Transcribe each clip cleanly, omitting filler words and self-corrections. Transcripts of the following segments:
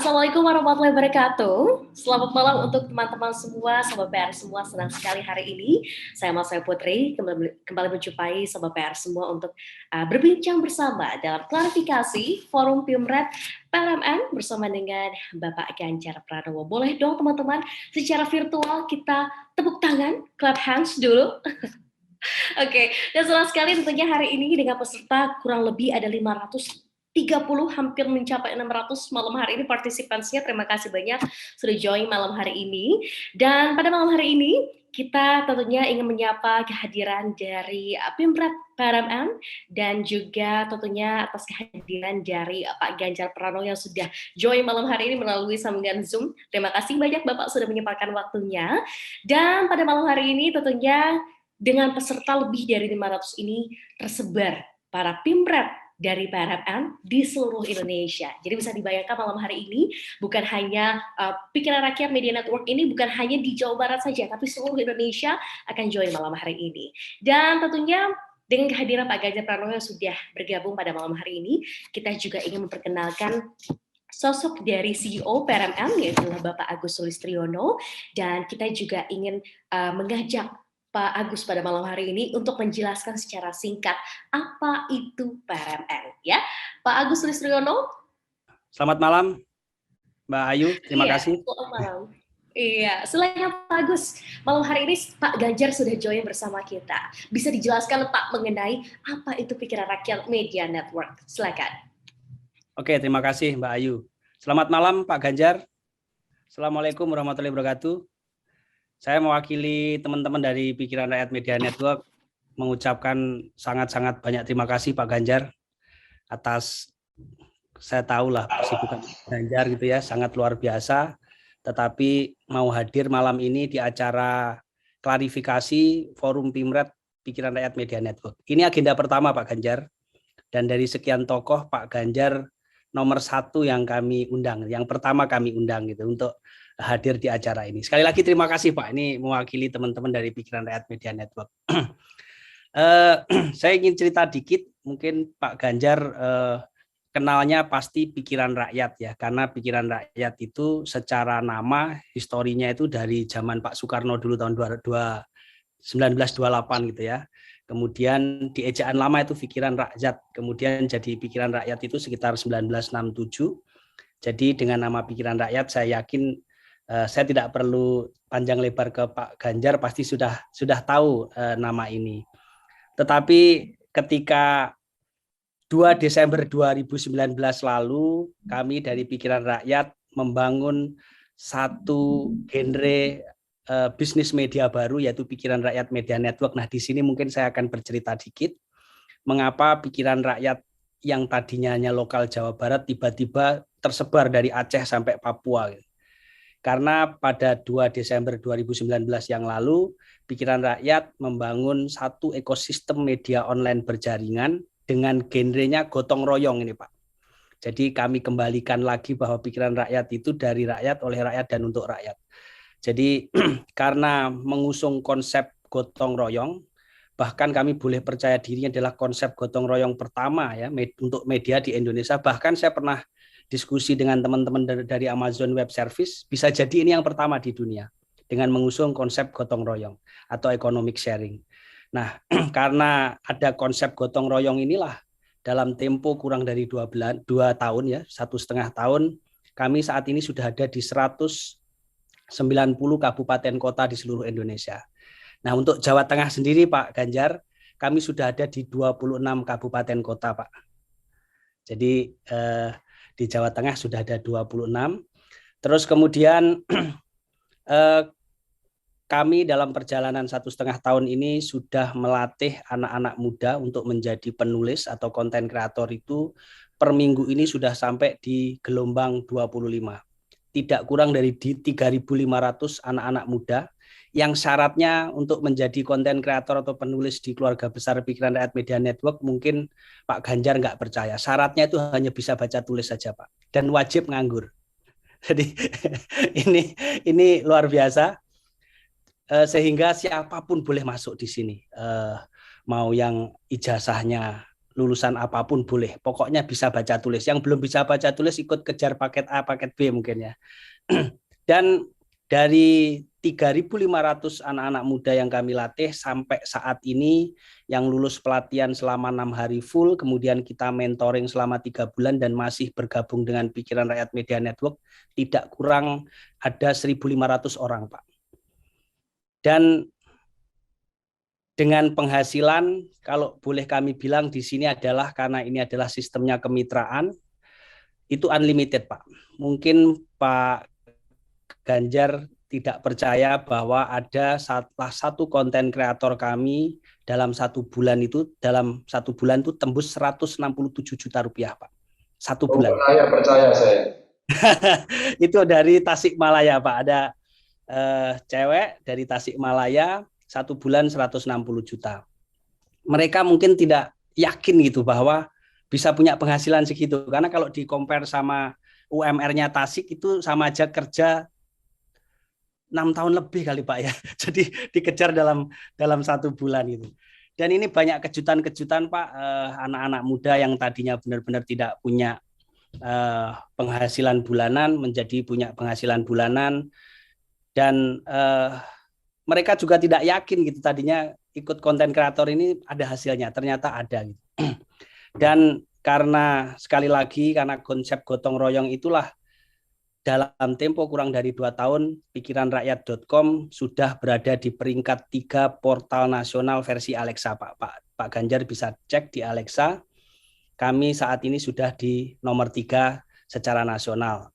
Assalamualaikum warahmatullahi wabarakatuh. Selamat malam untuk teman-teman semua, Sobat PR semua. Senang sekali hari ini saya Mas Putri kembali menjumpai Sobat PR semua untuk berbincang bersama dalam klarifikasi Forum Pimret PLMN bersama dengan Bapak Ganjar Pranowo. Boleh dong teman-teman secara virtual kita tepuk tangan, clap hands dulu. Oke, dan senang sekali tentunya hari ini dengan peserta kurang lebih ada 530, hampir mencapai 600 malam hari ini partisipansinya. Terima kasih banyak sudah join malam hari ini. Dan pada malam hari ini kita tentunya ingin menyapa kehadiran dari Pimret PRMN dan juga tentunya atas kehadiran dari Pak Ganjar Pranowo yang sudah join malam hari ini melalui sambungan Zoom. Terima kasih banyak Bapak sudah menyempatkan waktunya. Dan pada malam hari ini tentunya dengan peserta lebih dari 500 ini tersebar para Pimret dari PRMN di seluruh Indonesia. Jadi bisa dibayangkan malam hari ini bukan hanya Pikiran Rakyat Media Network ini bukan hanya di Jawa Barat saja, tapi seluruh Indonesia akan join malam hari ini. Dan tentunya dengan kehadiran Pak Ganjar Pranowo yang sudah bergabung pada malam hari ini, kita juga ingin memperkenalkan sosok dari CEO PRMN yaitu Bapak Agus Sulistriono, dan kita juga ingin mengajak Pak Agus pada malam hari ini untuk menjelaskan secara singkat apa itu PRMN ya. Pak Agus Sulistriono. Selamat malam Mbak Ayu, terima kasih. Selamat malam. Iya, selain Pak Agus, malam hari ini Pak Ganjar sudah join bersama kita. Bisa dijelaskan Pak mengenai apa itu Pikiran Rakyat Media Network? Silakan. Oke, terima kasih Mbak Ayu. Selamat malam Pak Ganjar. Assalamualaikum warahmatullahi wabarakatuh. Saya mewakili teman-teman dari Pikiran Rakyat Media Network mengucapkan sangat-sangat banyak terima kasih Pak Ganjar atas, saya tahulah kesibukan Ganjar gitu ya, sangat luar biasa, tetapi mau hadir malam ini di acara klarifikasi Forum Pimret Pikiran Rakyat Media Network. Ini agenda pertama Pak Ganjar, dan dari sekian tokoh Pak Ganjar nomor 1 yang kami undang, yang pertama kami undang gitu untuk hadir di acara ini. Sekali lagi terima kasih Pak, ini mewakili teman-teman dari Pikiran Rakyat Media Network. Saya ingin cerita dikit, mungkin Pak Ganjar kenalnya pasti Pikiran Rakyat ya, karena Pikiran Rakyat itu secara nama, historinya itu dari zaman Pak Soekarno dulu tahun 1928 gitu ya. Kemudian di ejaan lama itu Pikiran Rakyat, kemudian jadi Pikiran Rakyat itu sekitar 1967. Jadi dengan nama Pikiran Rakyat saya yakin saya tidak perlu panjang lebar ke Pak Ganjar, pasti sudah tahu nama ini. Tetapi ketika 2 Desember 2019 lalu kami dari Pikiran Rakyat membangun satu genre bisnis media baru yaitu Pikiran Rakyat Media Network. Nah, di sini mungkin saya akan bercerita dikit mengapa Pikiran Rakyat yang tadinya hanya lokal Jawa Barat tiba-tiba tersebar dari Aceh sampai Papua. Karena pada 2 Desember 2019 yang lalu, Pikiran Rakyat membangun satu ekosistem media online berjaringan dengan genrenya gotong royong ini Pak. Jadi kami kembalikan lagi bahwa Pikiran Rakyat itu dari rakyat, oleh rakyat, dan untuk rakyat. Jadi karena mengusung konsep gotong royong, bahkan kami boleh percaya diri adalah konsep gotong royong pertama ya untuk media di Indonesia. Bahkan saya pernah diskusi dengan teman-teman dari Amazon Web Service, bisa jadi ini yang pertama di dunia dengan mengusung konsep gotong royong atau economic sharing. Nah, karena ada konsep gotong royong inilah, dalam tempo kurang dari 2 tahun ya, 1,5 tahun, kami saat ini sudah ada di 190 kabupaten kota di seluruh Indonesia. Nah, untuk Jawa Tengah sendiri Pak Ganjar, kami sudah ada di 26 kabupaten kota Pak. Jadi di Jawa Tengah sudah ada 26. Terus kemudian kami dalam perjalanan 1,5 tahun ini sudah melatih anak-anak muda untuk menjadi penulis atau konten kreator itu per minggu ini sudah sampai di gelombang 25. Tidak kurang dari 3.500 anak-anak muda yang syaratnya untuk menjadi konten kreator atau penulis di keluarga besar Pikiran Rakyat Media Network, mungkin Pak Ganjar nggak percaya. Syaratnya itu hanya bisa baca tulis saja Pak, dan wajib nganggur. Jadi ini luar biasa. Sehingga siapapun boleh masuk di sini, mau yang ijazahnya lulusan apapun boleh. Pokoknya bisa baca tulis. Yang belum bisa baca tulis ikut kejar paket A, paket B mungkin ya. Dan dari 3.500 anak-anak muda yang kami latih sampai saat ini yang lulus pelatihan selama 6 hari full, kemudian kita mentoring selama 3 bulan dan masih bergabung dengan Pikiran Rakyat Media Network, tidak kurang ada 1.500 orang, Pak. Dan dengan penghasilan, kalau boleh kami bilang di sini adalah karena ini adalah sistemnya kemitraan, itu unlimited, Pak. Mungkin Pak Ganjar tidak percaya bahwa ada salah satu konten kreator kami dalam 1 bulan itu tembus 167 juta rupiah, Pak. 1 bulan. Percaya saya. Itu dari Tasikmalaya, Pak. Ada cewek dari Tasikmalaya 1 bulan 160 juta. Mereka mungkin tidak yakin gitu bahwa bisa punya penghasilan segitu. Karena kalau di-compare sama UMR-nya Tasik itu sama aja kerja 6 tahun lebih kali, Pak ya. Jadi dikejar dalam 1 bulan itu. Dan ini banyak kejutan-kejutan, Pak, anak-anak muda yang tadinya benar-benar tidak punya penghasilan bulanan menjadi punya penghasilan bulanan, dan mereka juga tidak yakin gitu tadinya ikut konten kreator ini ada hasilnya, ternyata ada gitu. Dan karena sekali lagi karena konsep gotong royong itulah, dalam tempo kurang dari 2 tahun, pikiranrakyat.com sudah berada di peringkat 3 portal nasional versi Alexa, Pak Ganjar bisa cek di Alexa. Kami saat ini sudah di nomor 3 secara nasional.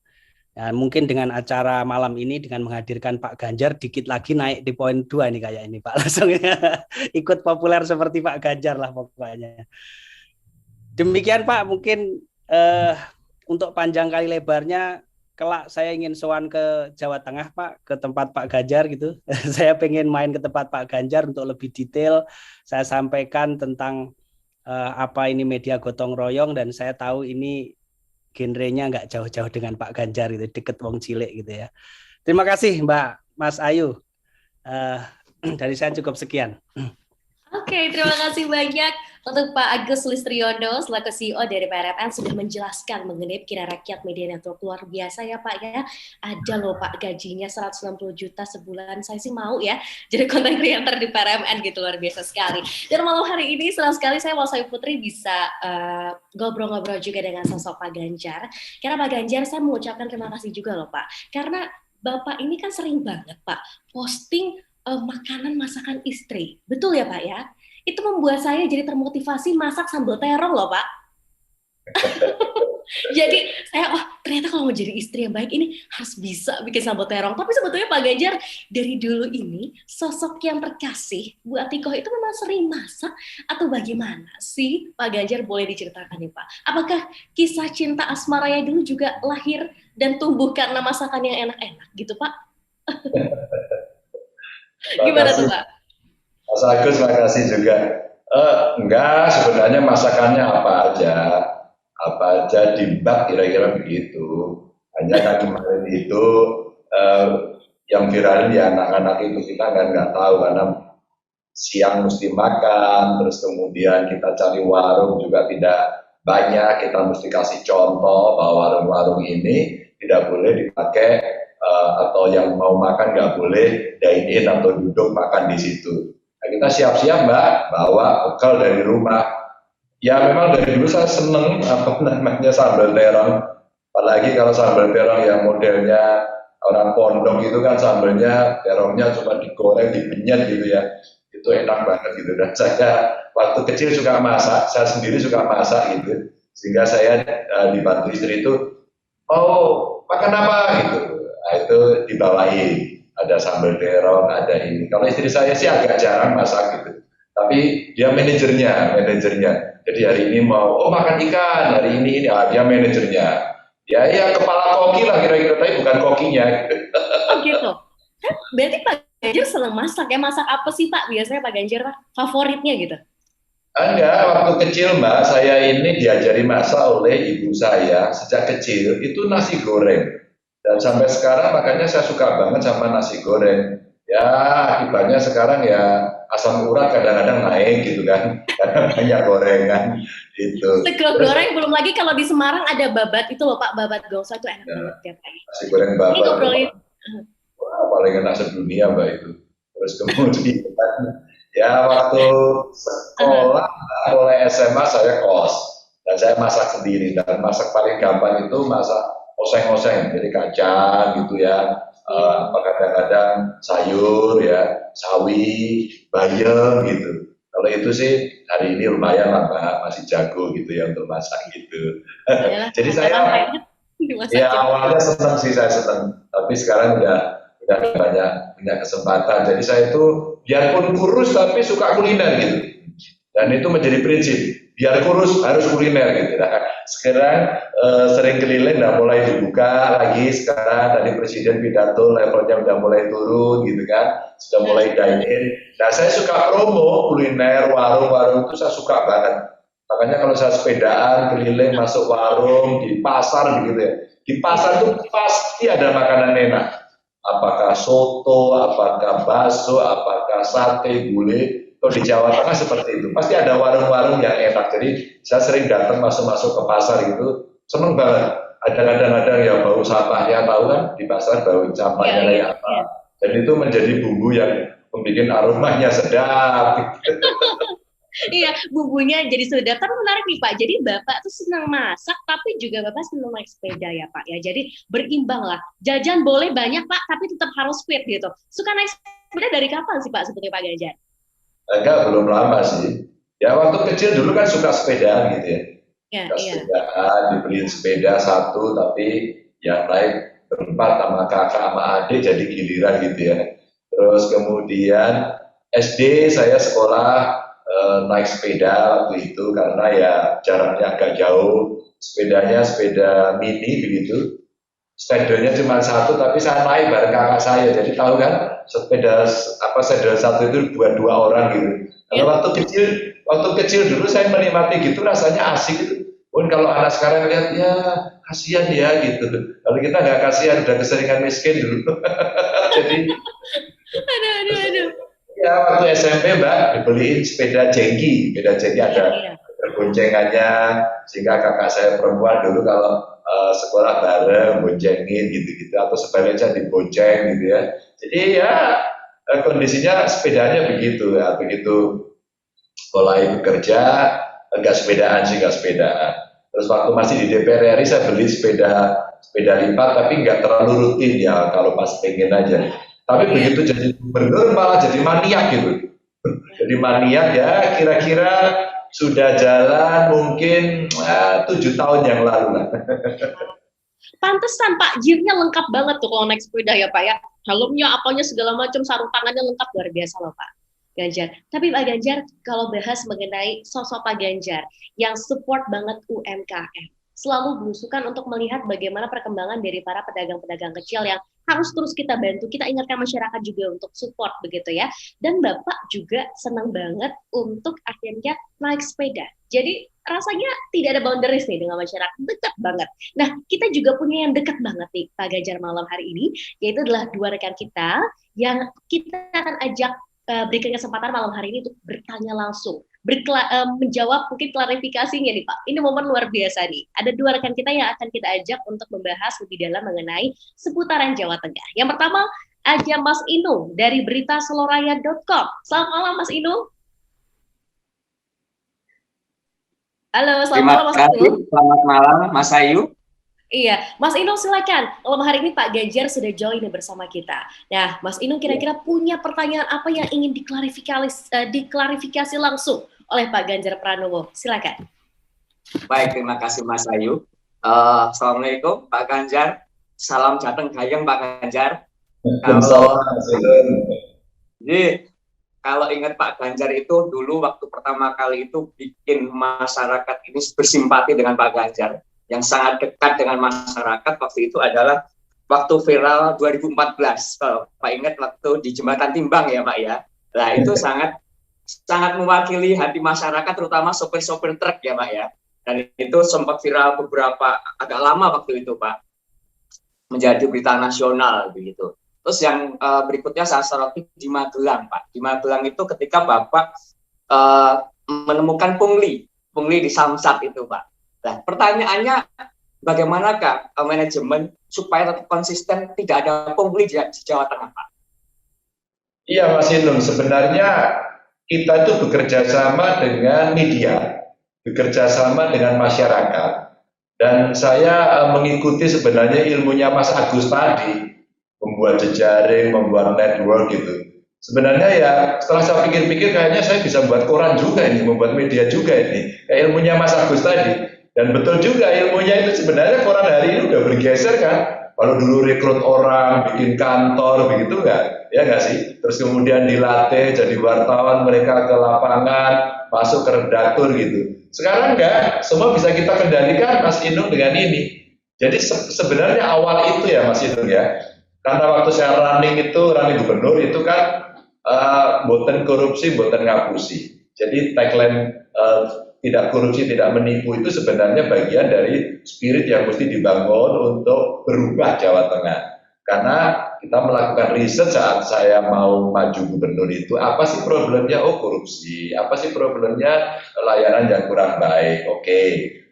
Ya, mungkin dengan acara malam ini dengan menghadirkan Pak Ganjar dikit lagi naik di poin 2 nih kayak ini, Pak. Langsung ikut populer seperti Pak Ganjar lah pokoknya. Demikian, Pak, mungkin untuk panjang kali lebarnya kelak saya ingin sowan ke Jawa Tengah, Pak, ke tempat Pak Ganjar gitu. Saya pengen main ke tempat Pak Ganjar untuk lebih detail. Saya sampaikan tentang apa ini media gotong royong, dan saya tahu ini genrenya nggak jauh-jauh dengan Pak Ganjar gitu, deket wong cilik gitu ya. Terima kasih Mbak Mas Ayu. Dari saya cukup sekian. Oke, terima kasih banyak untuk Pak Agus Listriono selaku CEO dari PRMN sudah menjelaskan mengenai Pikiran Rakyat Media Network. Luar biasa ya Pak ya. Ada loh Pak gajinya 160 juta sebulan. Saya sih mau ya jadi content creator di PRMN gitu, luar biasa sekali. Dan malam hari ini senang sekali saya Malsawi Putri bisa ngobrol-ngobrol juga dengan sosok Pak Ganjar. Karena Pak Ganjar saya mengucapkan terima kasih juga loh Pak. Karena Bapak ini kan sering banget Pak posting makanan masakan istri. Betul ya Pak ya? Itu membuat saya jadi termotivasi masak sambal terong loh Pak. Jadi saya, ternyata kalau mau jadi istri yang baik ini harus bisa bikin sambal terong. Tapi sebetulnya Pak Ganjar dari dulu ini sosok yang terkasih Bu Atikoh itu memang sering masak atau bagaimana sih Pak Ganjar, boleh diceritakan nih Pak? Apakah kisah cinta asmaranya dulu juga lahir dan tumbuh karena masakan yang enak-enak gitu Pak? Gimana tuh Pak? Mas Agus, makasih juga. Enggak, sebenarnya masakannya apa aja dibak kira-kira begitu. Hanya kan kemarin itu yang viralin di anak-anak itu kita nggak tahu karena siang mesti makan, terus kemudian kita cari warung juga tidak banyak, kita mesti kasih contoh bahwa warung-warung ini tidak boleh dipakai atau yang mau makan nggak boleh dine in atau duduk makan di situ. Nah, kita siap-siap Mbak, bawa bekal dari rumah. Ya memang dari dulu saya seneng sambal terong. Apalagi kalau sambal terong yang modelnya orang pondok itu kan sambalnya terongnya cuma digoreng, dipenyet gitu ya. Itu enak banget gitu. Dan saya waktu kecil suka masak, saya sendiri suka masak gitu. Sehingga saya dibantu istri itu, makan apa gitu. Nah, itu dibawain, ada sambal terong, ada ini. Kalau istri saya sih agak jarang masak gitu, tapi dia manajernya. Jadi hari ini mau makan ikan, hari ini dia manajernya. Ya kepala koki lah kira-kira, tapi bukan kokinya. Gitu. Oh gitu. Berarti Pak Ganjar senang masak ya? Masak apa sih Pak biasanya Pak Ganjar Pak? Favoritnya gitu? Enggak, waktu kecil Mbak, saya ini diajari masak oleh ibu saya sejak kecil, itu nasi goreng. Dan sampai sekarang makanya saya suka banget sama nasi goreng. Ya, akibatnya sekarang ya asam urat kadang-kadang naik gitu kan, karena banyak gorengan itu. Sego Terus goreng, belum lagi kalau di Semarang ada babat itu loh Pak, babat gongso itu enak ya, banget ya Pak. nasi goreng Ini babat tuh ngobrolin, paling enak sedunia Mbak itu. Terus kemudian ya waktu sekolah mulai SMA saya kos dan saya masak sendiri dan masak paling gampang itu masak oseng-oseng jadi kacang gitu ya. Apa kadang-kadang sayur ya, sawi, bayam gitu. Kalau itu sih hari ini lumayan lah Mbak, masih jago gitu ya untuk masak gitu. adalah Jadi makanan saya hangat ya dimasakin. awalnya senang sih saya senang, tapi sekarang udah banyak kesempatan. Jadi saya itu biarpun kurus tapi suka kuliner gitu. Dan itu menjadi prinsip. Biar kurus harus kuliner gitu. Nah, sekarang sering keliling, nah mulai dibuka lagi sekarang. Tadi Presiden pidato levelnya udah mulai turun gitu kan, sudah mulai dine in. Nah saya suka promo kuliner warung-warung itu saya suka banget. Makanya kalau saya sepedaan keliling masuk warung di pasar begitu ya, di pasar itu pasti ada makanan enak. Apakah soto, apakah bakso, apakah sate, gulai. Kalau di Jawa Tengah seperti itu, pasti ada warung-warung yang enak. Jadi saya sering datang masuk-masuk ke pasar itu, seneng banget. Ada kadang-kadang yang bau sampahnya, tahu kan di pasar bau Iya, sampahnya iya, kayak apa. iya. Dan itu menjadi bumbu yang membuat aromanya sedap. Iya, bumbunya jadi sedap. Tapi menarik nih Pak. Jadi Bapak tuh senang masak, tapi juga Bapak senang naik sepeda ya Pak ya. Jadi berimbang lah. Jajan boleh banyak Pak, tapi tetap harus fit gitu. Suka naik sepeda dari kapan sih Pak seperti Pak Ganjar? Enggak, belum lama sih. Ya waktu kecil dulu kan suka sepedaan gitu ya. Ya, Suka iya. sepedaan, dibeliin sepeda satu, tapi yang naik berempat sama kakak sama adik jadi giliran gitu ya. Terus kemudian SD saya sekolah naik sepeda waktu itu karena ya jaraknya agak jauh. Sepedanya sepeda mini begitu. Stadionnya cuma satu, tapi saya naik bareng kakak saya. Jadi tahu kan, sepeda apa sepeda satu itu buat dua orang gitu. Kalau Ya. waktu kecil dulu saya menikmati gitu rasanya asik gitu. Pun kalau anak sekarang lihat ya kasihan ya gitu. Kalau kita nggak kasihan, udah keseringan miskin dulu. Jadi Aduh, aduh, aduh. ya waktu SMP Mbak dibeliin sepeda jengki Iya, ada iya. berboncengannya sehingga kakak saya perempuan dulu kalau sekolah bareng boncengin gitu-gitu atau sebaliknya dibonceng gitu ya. Jadi ya kondisinya sepedanya begitu ya begitu mulai bekerja enggak sepedaan sih enggak sepedaan. Terus waktu masih di DPR RI saya beli sepeda lipat tapi nggak terlalu rutin ya kalau pas pengen aja. Tapi Iya. begitu jadi gubernur malah jadi maniak gitu. Jadi maniak ya kira-kira sudah jalan mungkin 7 tahun yang lalu lah. Pantesan Pak, gear-nya lengkap banget tuh kalau naik sepeda ya Pak ya. Helmnya, apanya segala macam, sarung tangannya lengkap, luar biasa loh Pak Ganjar. Tapi Pak Ganjar, kalau bahas mengenai sosok Pak Ganjar yang support banget UMKM, selalu berusukan untuk melihat bagaimana perkembangan dari para pedagang-pedagang kecil yang harus terus kita bantu. Kita ingatkan masyarakat juga untuk support begitu ya. Dan Bapak juga senang banget untuk akhirnya naik sepeda. Jadi rasanya tidak ada boundaries nih dengan masyarakat, dekat banget. Nah, kita juga punya yang dekat banget nih Pak Ganjar malam hari ini, yaitu adalah dua rekan kita yang kita akan ajak berikan kesempatan malam hari ini untuk bertanya langsung, menjawab mungkin klarifikasinya nih Pak. Ini momen luar biasa nih. Ada dua rekan kita yang akan kita ajak untuk membahas lebih dalam mengenai seputaran Jawa Tengah. Yang pertama, ada Mas Inu dari beritaseloraya.com. Selamat malam Mas Inu. Halo, selamat Terima malam Mas kasih. Inu. Selamat malam, Mas Ayu. Iya, Mas Inung silakan. Malam hari ini Pak Ganjar sudah join bersama kita. Nah, Mas Inung kira-kira punya pertanyaan apa yang ingin diklarifikasi langsung oleh Pak Ganjar Pranowo? Silakan. Baik, terima kasih Mas Ayu. Assalamualaikum Pak Ganjar. Salam jateng gayeng Pak Ganjar. Jadi kalau ingat Pak Ganjar itu dulu waktu pertama kali itu bikin masyarakat ini bersimpati dengan Pak Ganjar. Yang sangat dekat dengan masyarakat waktu itu adalah waktu viral 2014. Kalau Pak ingat waktu di Jembatan Timbang ya Pak ya. Nah itu sangat mewakili hati masyarakat terutama sopir-sopir truk ya Pak ya. Dan itu sempat viral agak lama waktu itu Pak. Menjadi berita nasional begitu. Terus yang berikutnya saya soroti di Magelang, Pak. Di Magelang itu ketika Bapak menemukan pungli di Samsat itu, Pak. Nah, pertanyaannya, bagaimanakah manajemen supaya tetap konsisten tidak ada pungli di Jawa Tengah, Pak? Iya, Mas Inung, sebenarnya kita itu bekerja sama dengan media, bekerja sama dengan masyarakat, dan saya mengikuti sebenarnya ilmunya Mas Agus tadi, membuat jejaring, membuat network gitu. Sebenarnya ya setelah saya pikir-pikir kayaknya saya bisa buat koran juga ini, membuat media juga ini, kayak ilmunya Mas Agus tadi. Dan betul juga ilmunya itu sebenarnya koran hari ini udah bergeser kan. Kalau dulu rekrut orang, bikin kantor, begitu nggak? Ya nggak sih? Terus kemudian dilatih jadi wartawan, mereka ke lapangan, masuk ke redaktur gitu. Sekarang nggak, semua bisa kita kendalikan Mas Inung dengan ini. Jadi sebenarnya awal itu ya Mas Inung ya, karena waktu saya running gubernur itu kan boten korupsi, boten ngapusi. Jadi tagline tidak korupsi, tidak menipu itu sebenarnya bagian dari spirit yang mesti dibangun untuk berubah Jawa Tengah. Karena kita melakukan riset saat saya mau maju gubernur itu, apa sih problemnya? Oh, korupsi. Apa sih problemnya? Layanan yang kurang baik. Oke.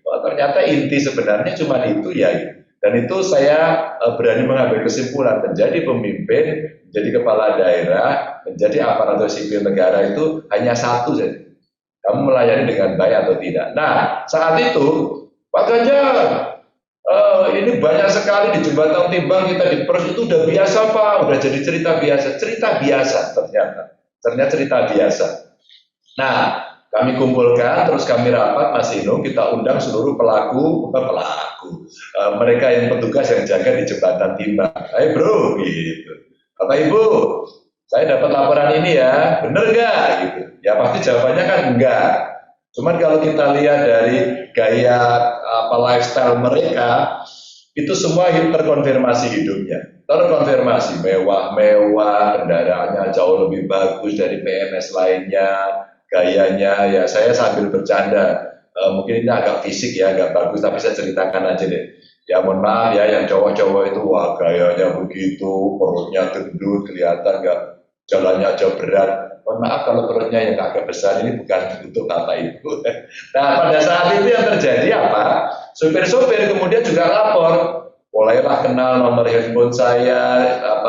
Oh, ternyata inti sebenarnya cuma itu ya. Dan itu saya berani mengambil kesimpulan, menjadi pemimpin, menjadi kepala daerah, menjadi aparatur sipil negara itu hanya satu saja. Kamu melayani dengan baik atau tidak. Nah, saat itu, Pak Ganjar, ini banyak sekali di Jembatan Timbang kita di Pers itu udah biasa Pak, udah jadi cerita biasa ternyata cerita biasa. Nah, kami kumpulkan, terus kami rapat, Mas Inung, kita undang seluruh pelaku, mereka yang petugas yang jaga di Jembatan Timbang. Ayo bro, gitu. Bapak Ibu, saya dapat laporan ini ya, bener nggak? Gitu. Ya pasti jawabannya kan enggak. Cuman kalau kita lihat dari gaya lifestyle mereka, itu semua terkonfirmasi hidupnya. Terkonfirmasi mewah-mewah, kendaraannya jauh lebih bagus dari PNS lainnya. Gayanya ya saya sambil bercanda, mungkin ini agak fisik ya, agak bagus, tapi saya ceritakan aja deh. Ya mohon maaf ya, yang cowok-cowok itu wah gayanya begitu, perutnya gendut, kelihatan nggak, jalannya aja berat. Mohon maaf kalau perutnya yang agak besar ini bukan untuk Bapak Ibu. Nah pada saat itu yang terjadi apa? Supir-supir kemudian juga lapor, mulailah kenal nomor handphone saya,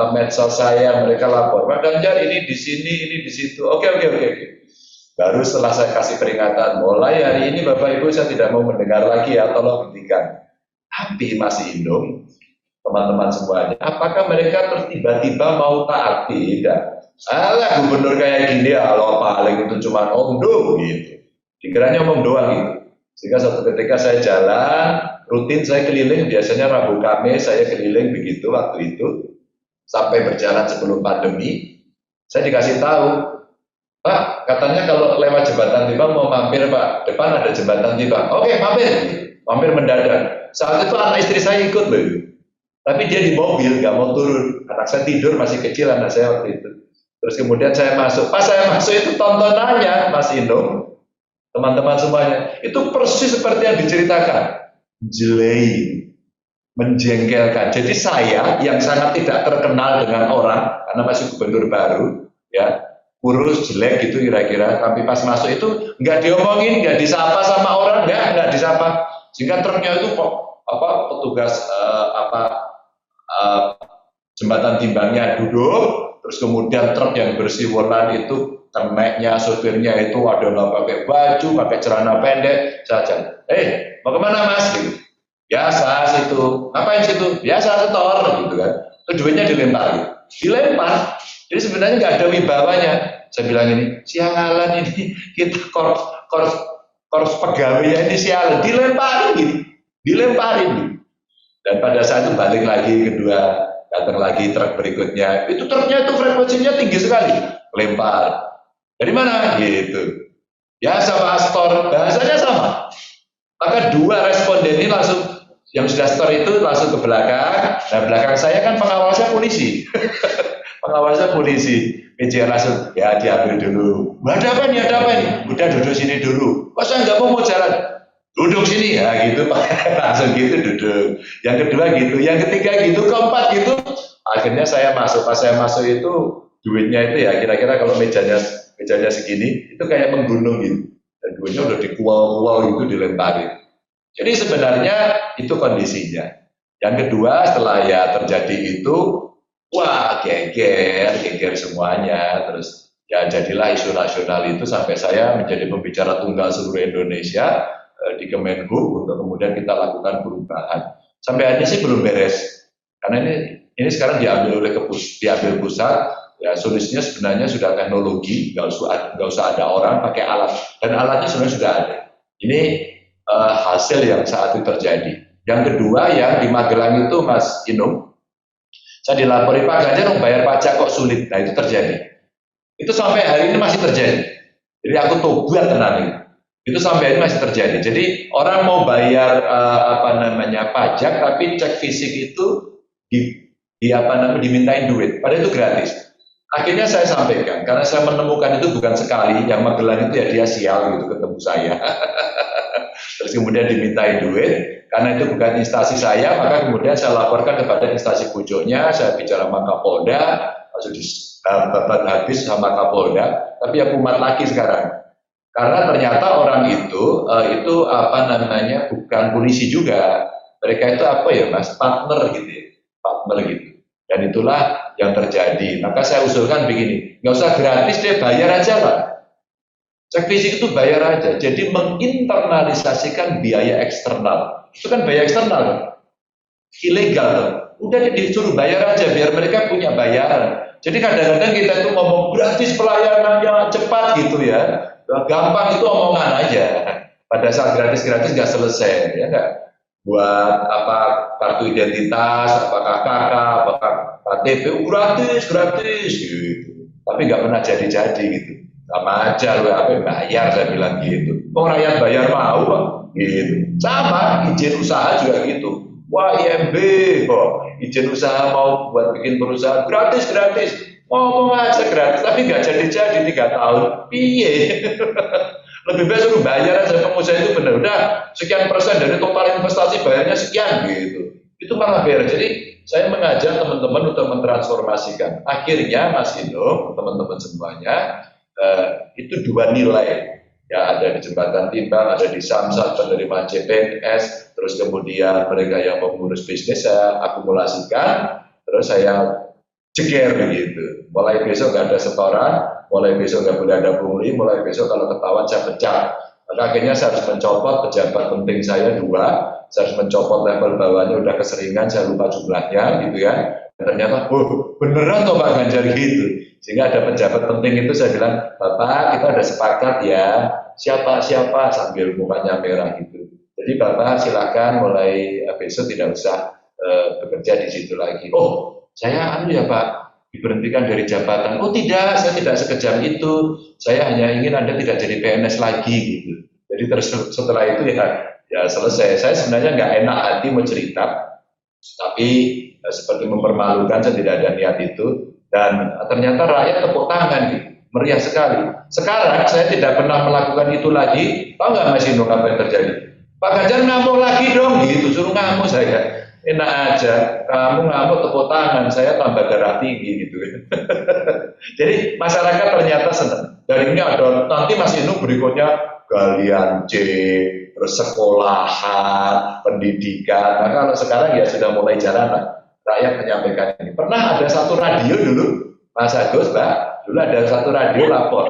medsos saya, mereka lapor. Pak Ganjar ini di sini, ini di situ. Oke. Baru setelah saya kasih peringatan, mulai hari ini Bapak Ibu saya tidak mau mendengar lagi ya, tolong hentikan. Tapi Mas Inung, teman-teman semuanya, apakah mereka terus tiba-tiba mau taat? Tidak. Alah gubernur kayak gini ya, Allah paling itu cuma omdo gitu. Dikiranya omong doang gitu. Sehingga suatu ketika saya jalan, rutin saya keliling, biasanya Rabu Kamis saya keliling begitu waktu itu, sampai berjalan sebelum pandemi, saya dikasih tahu, Pak, katanya kalau lewat Jembatan Timbang mau mampir Pak, depan ada Jembatan Timbang. Oke, mampir mendadak. Saat itu anak istri saya ikut loh, tapi dia di mobil, nggak mau turun. Anak saya tidur, masih kecil anak saya waktu itu. Terus kemudian saya masuk. Pas saya masuk itu tontonannya, Mas Inung, teman-teman semuanya, itu persis seperti yang diceritakan. Jelek, menjengkelkan. Jadi saya yang sangat tidak terkenal dengan orang, karena masih gubernur baru, ya, kurus, jelek gitu kira-kira, tapi pas masuk itu nggak diomongin, nggak disapa sama orang, nggak disapa. Sehingga truknya itu petugas Jembatan Timbangnya duduk, terus kemudian truk yang bersih-warna itu keneknya, sopirnya itu ada nggak pakai baju, pakai celana pendek saja. Mau kemana Mas? Gitu. Biasa situ. Ngapain situ? Biasa setor gitu kan. Terus duitnya dilempar. Jadi sebenarnya nggak ada wibawanya. Saya bilang ini, sialan ini, kita korps pegawainya ini sialan, dilemparin gitu. Dan pada saat itu balik lagi kedua, datang lagi truk berikutnya, itu truknya itu frekuensinya tinggi sekali, lempar. Dari mana? Gitu. Biasa Pak Astor, bahasanya sama. Maka dua responden ini langsung, yang sudah store itu langsung ke belakang. Nah belakang saya kan pengawasnya polisi. Pengawasnya polisi. PJ langsung, ya diambil dulu. Ada apa nih? Udah duduk sini dulu. Kok saya nggak mau jalan? duduk sini ya gitu Pak. Langsung gitu duduk. Yang kedua gitu, yang ketiga gitu, keempat gitu. Akhirnya saya masuk. Pas saya masuk itu duitnya itu ya kira-kira kalau mejanya segini itu kayak menggunung gitu. Dan duitnya udah dikual-kual gitu dilemparin. Jadi sebenarnya itu kondisinya. Yang kedua setelah ya terjadi itu, wah geger semuanya. Terus ya jadilah isu nasional itu sampai saya menjadi pembicara tunggal seluruh Indonesia di Kemenhub untuk kemudian kita lakukan perubahan. Sampai akhirnya sih belum beres. Karena ini sekarang diambil pusat. Ya solusinya sebenarnya sudah teknologi, nggak usah ada orang, pakai alat, dan alatnya sebenarnya sudah ada. Ini hasil yang saat itu terjadi. Yang kedua yang di Magelang itu Mas Inung, saya dilapori Pak Ganjar bayar pajak kok sulit. Nah itu terjadi. Itu sampai hari ini masih terjadi. Jadi aku tobat tenang itu sampai hari ini masih terjadi. Jadi orang mau bayar pajak, tapi cek fisik itu dimintain duit. Padahal itu gratis. Akhirnya saya sampaikan, karena saya menemukan itu bukan sekali, yang Magelang itu ya dia sial gitu ketemu saya. Terus kemudian dimintai duit, karena itu bukan instansi saya, maka kemudian saya laporkan kepada instansi pucuknya, saya bicara sama Kapolda, langsung dibabat habis sama Kapolda, tapi ya kumat lagi sekarang. Karena ternyata orang itu bukan polisi juga, mereka itu partner gitu. Dan itulah yang terjadi. Maka saya usulkan begini, nggak usah gratis deh, bayar aja lah. Cek fisik itu bayar aja. Jadi menginternalisasikan biaya eksternal. Itu kan biaya eksternal, ilegal. Udah disuruh bayar aja, biar mereka punya bayaran. Jadi kadang-kadang kita tuh ngomong gratis pelayanannya cepat gitu ya. Gampang itu omongan aja. Pada saat gratis-gratis nggak selesai, ya nggak? Buat kartu identitas, apakah KK, apakah KTP, gratis gitu. Tapi nggak pernah jadi gitu. Sama aja lu bayar, saya bilang gitu. Mau rakyat bayar mau gitu. Sama izin usaha juga gitu. Wah IMB, izin usaha mau buat bikin perusahaan gratis. Ngomong aja gratis, tapi nggak jadi 3 tahun. Piye? Lebih baik suruh bayar aja, pengusaha itu benar. Udah sekian persen dari total investasi bayarnya sekian gitu. Itu malah beres. Jadi saya mengajak teman-teman untuk mentransformasikan. Akhirnya Mas Ino, teman-teman semuanya, itu 2 nilai. Ya ada di Jembatan Timbang, ada di Samsat, penerimaan CPNS, terus kemudian mereka yang mengurus bisnis saya akumulasikan, terus saya ceger begitu. Mulai besok nggak ada setoran, mulai besok nggak boleh ada pungli, mulai besok kalau ketahuan saya pecat. Maka akhirnya saya harus mencopot pejabat penting saya 2, saya harus mencopot level bawahnya udah keseringan, saya lupa jumlahnya gitu ya. Dan ternyata, beneran toh Pak Ganjar gitu. Sehingga ada pejabat penting itu saya bilang, Bapak kita udah sepakat ya, siapa sambil mukanya merah gitu. Jadi Bapak silakan mulai besok tidak usah bekerja di situ lagi. Saya ya Pak, diberhentikan dari jabatan. Oh tidak, saya tidak sekejam itu. Saya hanya ingin Anda tidak jadi PNS lagi gitu. Jadi terus setelah itu ya selesai. Saya sebenarnya nggak enak hati mau cerita, tapi seperti mempermalukan, saya tidak ada niat itu. Dan ternyata rakyat tepuk tangan gitu, meriah sekali. Sekarang saya tidak pernah melakukan itu lagi. Tahu nggak Mas Ino apa yang terjadi? Pak Ganjar ngamuk lagi dong gitu, suruh ngamuk saya. Enak aja, kamu ngamuk tepuk tangan, saya tambah darah tinggi gitu. Jadi masyarakat ternyata senang. Dan ini ada nanti Mas Inu berikutnya galian C, terus sekolahan, pendidikan. Nah kalau sekarang ya sudah mulai jalanan. Rakyat menyampaikan ini. Pernah ada satu radio dulu, Mas Agus, Mbak, dulu ada satu radio lapor.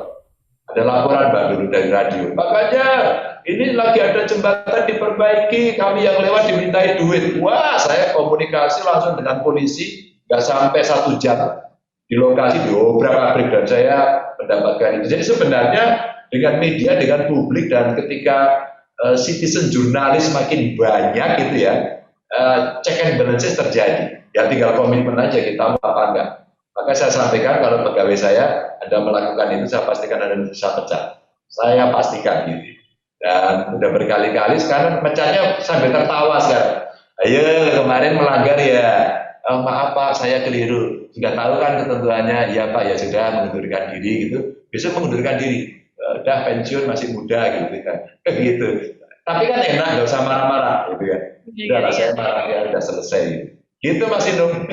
Ada laporan Mbak dulu dari radio. Pak Ganjar, ini lagi ada jembatan diperbaiki, kami yang lewat dimintai duit. Wah, saya komunikasi langsung dengan polisi, nggak sampai 1 jam di lokasi diobrak-abrik dan saya mendapatkan itu. Jadi sebenarnya dengan media, dengan publik dan ketika citizen jurnalis makin banyak gitu ya, check and balances terjadi. Ya tinggal komitmen aja kita mau apa enggak. Maka saya sampaikan kalau pegawai saya Anda melakukan itu, saya pastikan Anda bisa pecat. Saya pastikan gitu. Dan udah berkali-kali sekarang pecatnya sampai tertawa sekarang. Ayo kemarin melanggar ya. Maaf Pak, saya keliru. Sudah tahu kan ketentuannya? Iya Pak, ya sudah mengundurkan diri gitu. Besok mengundurkan diri. Udah pensiun masih muda gitu kan. Gitu. Tapi kan enak, nggak usah marah-marah, gitu ya. Udah lah, saya marah ya, udah selesai. Gitu Mas Inung.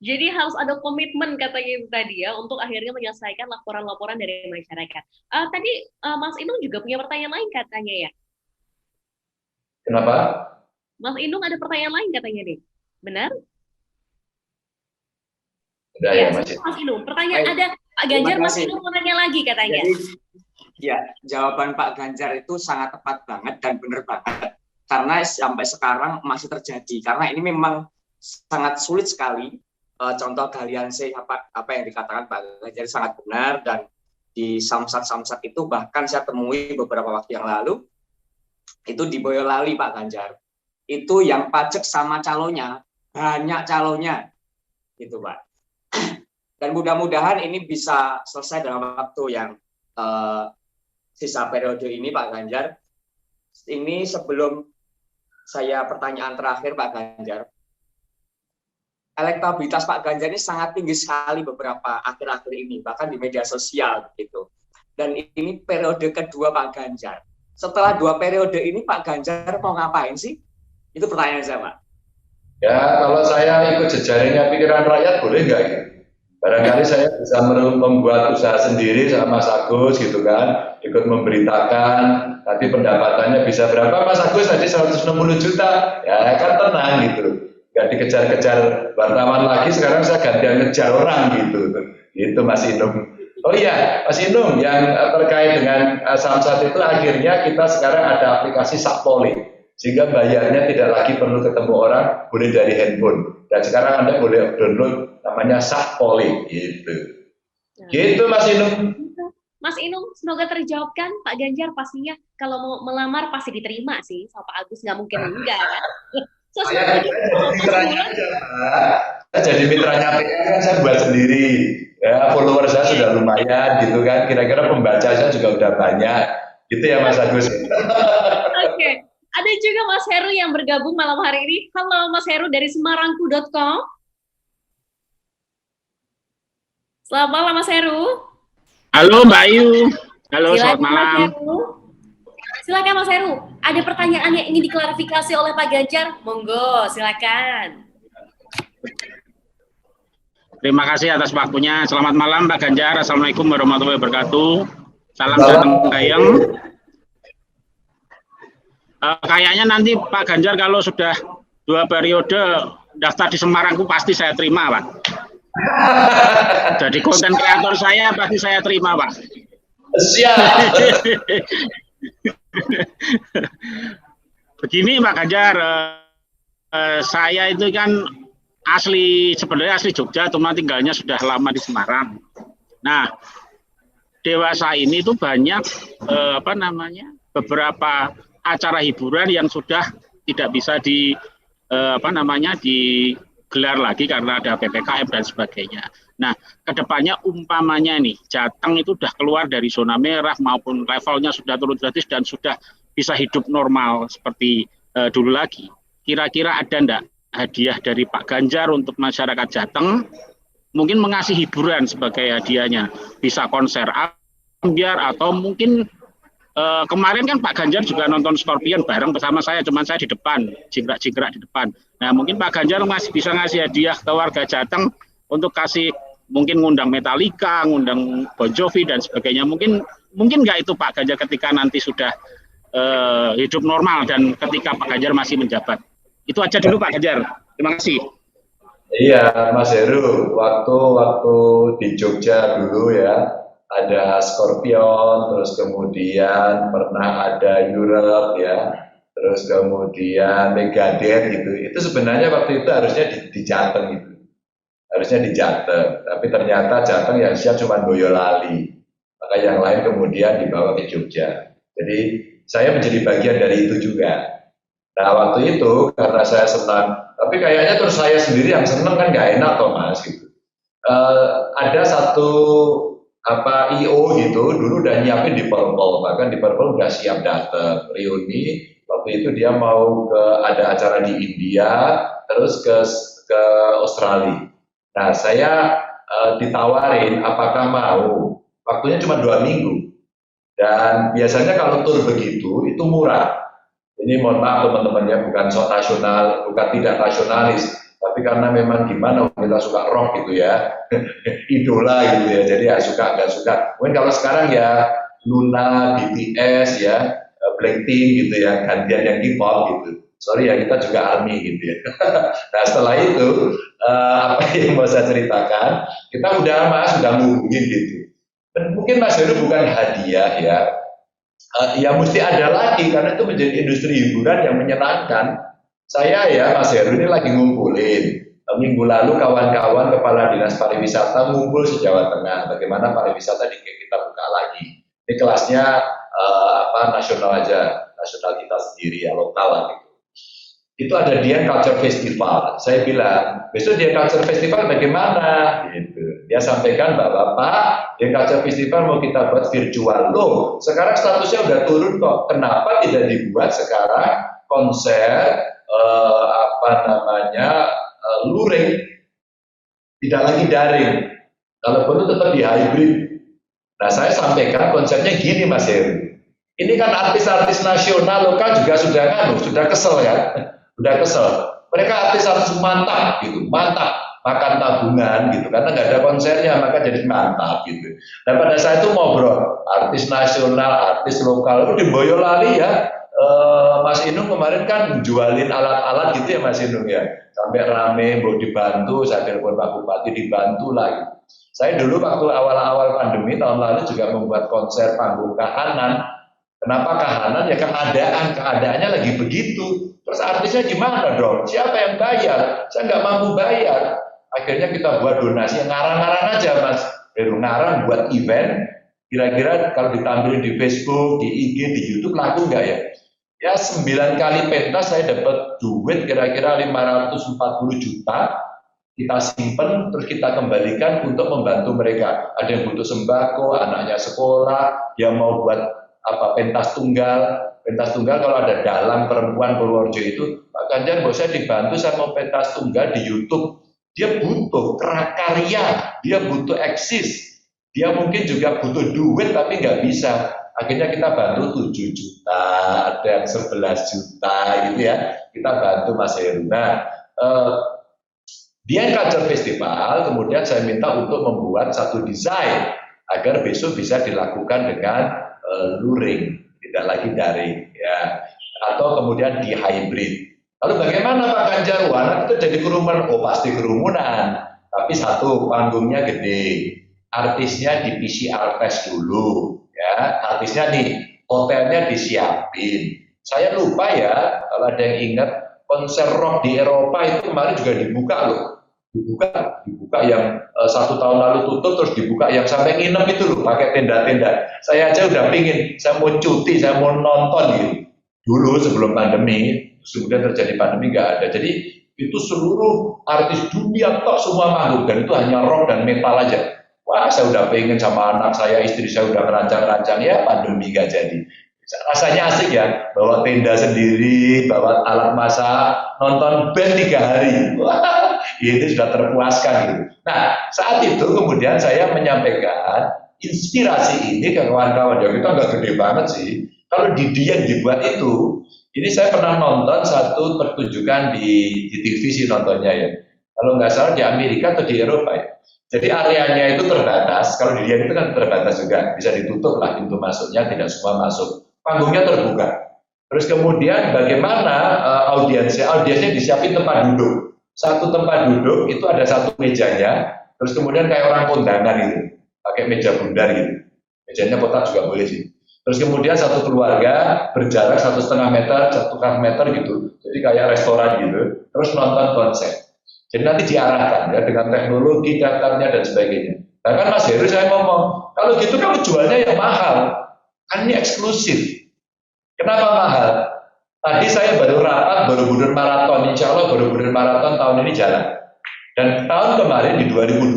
Jadi harus ada komitmen katanya itu tadi ya untuk akhirnya menyelesaikan laporan-laporan dari masyarakat. Tadi Mas Inung juga punya pertanyaan lain katanya ya? Kenapa? Mas Inung ada pertanyaan lain katanya nih, benar? Udah Ya, ya Mas. Mas Inung. Pertanyaan Baik. ada Pak Ganjar, Terima Mas kasih. Inung mau nanya lagi katanya. Jadi, ya, jawaban Pak Ganjar itu sangat tepat banget dan benar banget. Karena sampai sekarang masih terjadi. Karena ini memang sangat sulit sekali. Contoh galian C, apa yang dikatakan Pak Ganjar sangat benar. Dan di samsat-samsat itu bahkan saya temui beberapa waktu yang lalu, itu di Boyolali Pak Ganjar. Itu yang pajak sama calonnya, banyak calonnya. Gitu Pak. Dan mudah-mudahan ini bisa selesai dalam waktu yang sisa periode ini Pak Ganjar. Ini sebelum saya pertanyaan terakhir Pak Ganjar. Elektabilitas Pak Ganjar ini sangat tinggi sekali beberapa akhir-akhir ini, bahkan di media sosial gitu. Dan ini periode kedua Pak Ganjar. Setelah 2 periode ini Pak Ganjar mau ngapain sih? Itu pertanyaan saya Pak. Ya kalau saya ikut jejaringnya pikiran rakyat boleh nggak gitu? Barangkali saya bisa membuat usaha sendiri sama Mas Agus gitu kan, ikut memberitakan, nanti pendapatannya bisa berapa Mas Agus, tadi 160 juta, ya kan tenang gitu, nggak dikejar-kejar wartawan lagi, sekarang saya gantian ngejar orang gitu, itu Mas Inung. Oh iya, Mas Inung, yang terkait dengan samsat itu akhirnya kita sekarang ada aplikasi Sakpoli, sehingga bayarnya tidak lagi perlu ketemu orang, boleh dari handphone. Dan sekarang Anda boleh download namanya Sakpoli gitu. Gitu Mas Inung. Mas Inung, semoga terjawabkan. Pak Ganjar pastinya kalau mau melamar pasti diterima sih sama Pak Agus, nggak mungkin enggak kan? Saya jadi mitranya aja, Pak. Saya jadi mitranya PR kan saya buat sendiri. Ya, follower saya sudah lumayan gitu kan. Kira-kira pembaca saya juga udah banyak. Gitu ya Mas Agus. Oke. Ada juga Mas Heru yang bergabung malam hari ini. Halo Mas Heru dari semarangku.com. Selamat malam Mas Heru. Halo Mbak Ayu. Halo, Silakan, selamat malam. Mas Heru. Silakan Mas Heru. Ada pertanyaan yang ingin diklarifikasi oleh Pak Ganjar? Monggo, silakan. Terima kasih atas waktunya. Selamat malam Pak Ganjar. Assalamualaikum warahmatullahi wabarakatuh. Salam Jateng Gayeng. Kayaknya nanti Pak Ganjar kalau sudah 2 periode daftar di Semarangku pasti saya terima, Pak. Jadi konten kreator saya pasti saya terima, Pak. Siap. Begini Pak Ganjar, saya itu kan sebenarnya asli Jogja, cuma tinggalnya sudah lama di Semarang. Nah, dewasa ini tuh banyak beberapa acara hiburan yang sudah tidak bisa digelar lagi karena ada PPKM dan sebagainya. Nah, kedepannya umpamanya nih, Jateng itu sudah keluar dari zona merah maupun levelnya sudah turun gratis dan sudah bisa hidup normal seperti dulu lagi. Kira-kira ada enggak hadiah dari Pak Ganjar untuk masyarakat Jateng? Mungkin mengasih hiburan sebagai hadiahnya, bisa konser ambiar atau mungkin kemarin kan Pak Ganjar juga nonton Scorpion bareng bersama saya, cuman saya di depan, jingkrak-jingkrak di depan. Nah, mungkin Pak Ganjar masih bisa ngasih hadiah ke warga Jateng untuk kasih, mungkin ngundang Metallica, ngundang Bon Jovi dan sebagainya. Mungkin nggak itu Pak Ganjar ketika nanti sudah hidup normal dan ketika Pak Ganjar masih menjabat. Itu aja dulu Pak Ganjar. Terima kasih. Iya, Mas Heru, waktu di Jogja dulu ya, ada Scorpion, terus kemudian pernah ada Europe ya, terus kemudian Megadeth gitu. Itu sebenarnya waktu itu harusnya di Jateng itu. Harusnya di Jateng, tapi ternyata Jateng yang siap cuma Boyolali. Maka yang lain kemudian dibawa ke Jogja. Jadi saya menjadi bagian dari itu juga. Nah waktu itu karena saya senang, tapi kayaknya terus saya sendiri yang senang kan nggak enak toh Mas gitu. Ada satu IO gitu dulu udah nyiapin di Purple, bahkan di Purple udah siap datang reuni. Waktu itu dia mau ada acara di India, terus ke Australia. Nah saya ditawarin apakah mau, waktunya cuma 2 minggu. Dan biasanya kalau tur begitu itu murah. Ini mohon maaf teman-teman ya, bukan sok nasional, bukan tidak nasionalis, tapi karena memang gimana kita suka rock gitu ya, idola gitu ya, jadi ya suka nggak suka. Mungkin kalau sekarang ya Luna, BTS ya, Blackpink gitu ya, gantian yang K-pop gitu. Sorry ya, kita juga ARMY gitu ya. Nah setelah itu apa yang mau saya ceritakan, kita udah ngubungin gitu. Dan mungkin Mas Heru bukan hadiah ya, ya mesti ada lagi karena itu menjadi industri hiburan yang menyenangkan. Saya ya Mas Heru ini lagi ngumpulin. Minggu lalu kawan-kawan kepala dinas pariwisata ngumpul se-Jawa Tengah. Bagaimana pariwisata kita buka lagi. Ini kelasnya nasional aja, nasional kita sendiri ya, lokal lah gitu. Itu ada Dian Culture Festival. Saya bilang, besok Dian Culture Festival bagaimana? Gitu. Dia sampaikan, Bapak, Dian Culture Festival mau kita buat virtual. Loh, sekarang statusnya udah turun kok. Kenapa tidak dibuat sekarang konser luring? Tidak lagi daring. Kalau perlu tetap di hybrid. Nah, saya sampaikan konsepnya gini, Mas Heru. Ini kan artis-artis nasional lokal juga sudah kesel ya. Udah kesel. Mereka artis-artis mantap gitu, mantap makan tabungan gitu, karena nggak ada konsernya maka jadi mantap gitu. Dan pada saat itu ngobrol artis nasional, artis lokal itu di Boyolali ya. Mas Inung kemarin kan jualin alat-alat gitu ya Mas Inung ya, sampai rame, mau dibantu, saya telepon Pak Bupati dibantu lah gitu. Saya dulu waktu awal-awal pandemi tahun lalu juga membuat konser panggung kahanan. Kenapa kahanan? Ya keadaannya lagi begitu. Terus artisnya gimana dong? Siapa yang bayar? Saya nggak mampu bayar. Akhirnya kita buat donasi yang ngarang-ngarang aja Mas. Ngarang buat event. Kira-kira kalau ditampilin di Facebook, di IG, di YouTube laku nggak ya? Ya 9 kali pentas saya dapat duit kira-kira 540 juta. Kita simpen, terus kita kembalikan untuk membantu mereka. Ada yang butuh sembako, anaknya sekolah, yang mau buat pentas tunggal kalau ada dalang perempuan Purworejo itu, Pak Ganjar mau saya dibantu saya mau pentas tunggal di YouTube. Dia butuh karya, dia butuh eksis, dia mungkin juga butuh duit tapi nggak bisa. Akhirnya kita bantu 7 juta, ada yang 11 juta gitu ya, kita bantu Mas Heru. Nah, Dian Culture Festival kemudian saya minta untuk membuat satu desain agar besok bisa dilakukan dengan luring, tidak lagi daring ya, atau kemudian di hybrid. Lalu bagaimana Pak Ganjar? Wah, itu jadi kerumunan. Oh pasti kerumunan, tapi satu, panggungnya gede, artisnya di PCR test dulu ya, artisnya nih hotelnya disiapin. Saya lupa ya, kalau ada yang ingat konser rock di Eropa itu kemarin juga dibuka loh, dibuka yang 1 tahun lalu tutup terus dibuka yang sampai nginep itu loh pakai tenda-tenda. Saya aja udah pingin, saya mau cuti, saya mau nonton gitu dulu sebelum pandemi. Kemudian terjadi pandemi nggak ada. Jadi itu seluruh artis dunia tok semua manggung dan itu hanya rock dan metal aja. Wah, saya udah pengen sama anak saya, istri saya udah merancang-rancang ya, pandemi nggak jadi. Rasanya asik ya, bawa tenda sendiri, bawa alat masak, nonton band 3 hari. Wah, itu sudah terpuaskan gitu. Nah, saat itu kemudian saya menyampaikan inspirasi ini ke kawan-kawan. Ya kita nggak gede banget sih. Kalau di Dian dibuat itu, ini saya pernah nonton satu pertunjukan di TV sih nontonnya ya. Kalau nggak salah di Amerika atau di Eropa ya. Jadi areanya itu terbatas. Kalau di Dian itu kan terbatas juga, bisa ditutup lah pintu masuknya, tidak semua masuk. Panggungnya terbuka. Terus kemudian bagaimana audiensnya disiapin tempat duduk. Satu tempat duduk itu ada satu mejanya, terus kemudian kayak orang kondangan gitu, pakai meja bundar gitu. Mejanya kotak juga boleh sih. Terus kemudian satu keluarga berjarak 1,5 meter, 1,5 meter gitu. Jadi kayak restoran gitu. Terus nonton konser. Jadi nanti diarahkan ya dengan teknologi daftarnya dan sebagainya. Bahkan Mas Heru saya ngomong, kalau gitu kamu jualnya yang mahal. Kan ini eksklusif. Kenapa mahal? Tadi saya baru rapat Borobudur Marathon, insya Allah Borobudur Marathon tahun ini jalan. Dan tahun kemarin di 2020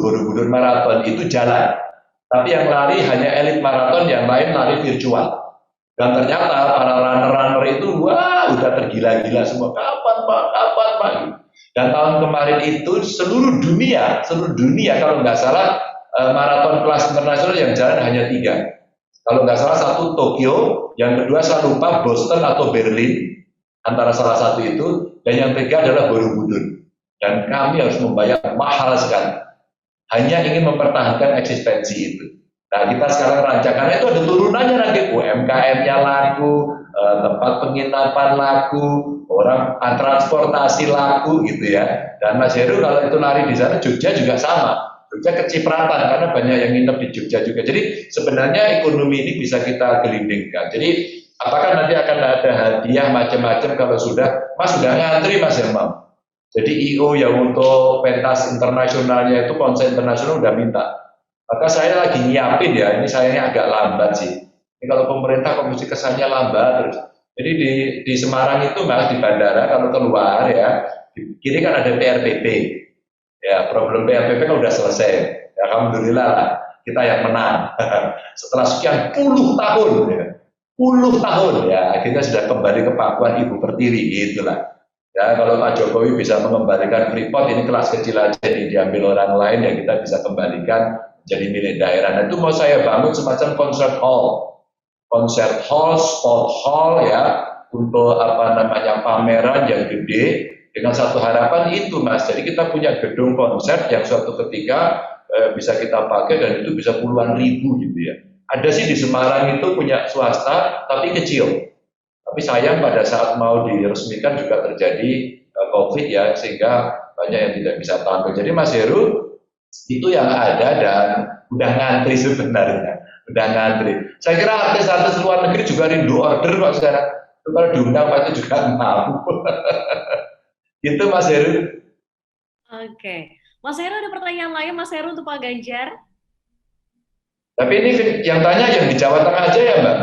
Borobudur Marathon itu jalan. Tapi yang lari hanya elit maraton, yang lain lari virtual. Dan ternyata para runner-runner itu, wah udah tergila-gila semua. Kapan Pak? Kapan Pak? Dan tahun kemarin itu seluruh dunia kalau nggak salah maraton kelas internasional yang jalan hanya 3. Kalau nggak salah satu Tokyo, yang kedua saya lupa Boston atau Berlin, antara salah satu itu, dan yang ketiga adalah Borobudur. Dan kami harus membayar mahal sekali. Hanya ingin mempertahankan eksistensi itu. Nah, kita sekarang rancangkan itu ada turunannya nanti, UMKM-nya laku, tempat penginapan laku, orang transportasi laku gitu ya. Dan Mas Heru kalau itu lari di sana, Jogja juga sama. Jogja kecipratan karena banyak yang nginep di Jogja juga. Jadi sebenarnya ekonomi ini bisa kita gelindingkan. Jadi apakah nanti akan ada hadiah macam-macam kalau sudah, Mas sudah ngantri Mas Hermam. Jadi IO yang untuk pentas internasionalnya itu konser internasional udah minta. Maka saya lagi nyiapin ya, ini sayangnya agak lambat sih. Ini kalau pemerintah komisi kesannya lambat terus. Jadi di Semarang itu Mas, di bandara kalau keluar ya, di kiri kan ada PRPP. Ya, problem PRPP kan udah selesai. Ya, alhamdulillah lah, kita yang menang. Setelah sekian puluh tahun ya, akhirnya sudah kembali ke pakuan Ibu Pertiwi, gitulah. Ya, kalau Pak Jokowi bisa mengembalikan Freeport, ini kelas kecil aja nih, diambil orang lain ya kita bisa kembalikan jadi milik daerah. Nah, itu mau saya bangun semacam concert hall, sport hall ya, untuk apa namanya pameran yang gede. Dengan satu harapan itu Mas, jadi kita punya gedung konser yang suatu ketika bisa kita pakai dan itu bisa puluhan ribu gitu ya. Ada sih di Semarang itu punya swasta tapi kecil. Tapi sayang pada saat mau diresmikan juga terjadi COVID ya, sehingga banyak yang tidak bisa tampil. Jadi Mas Heru, itu yang ada dan udah ngantri sebenarnya, udah ngantri. Saya kira artis-artis luar negeri juga rindu order kok sekarang. Kalau diundang Pak itu juga mau. Gitu Mas Heru. Oke. Mas Heru ada pertanyaan lain Mas Heru untuk Pak Ganjar? Tapi ini yang tanya yang di Jawa Tengah aja ya Mbak?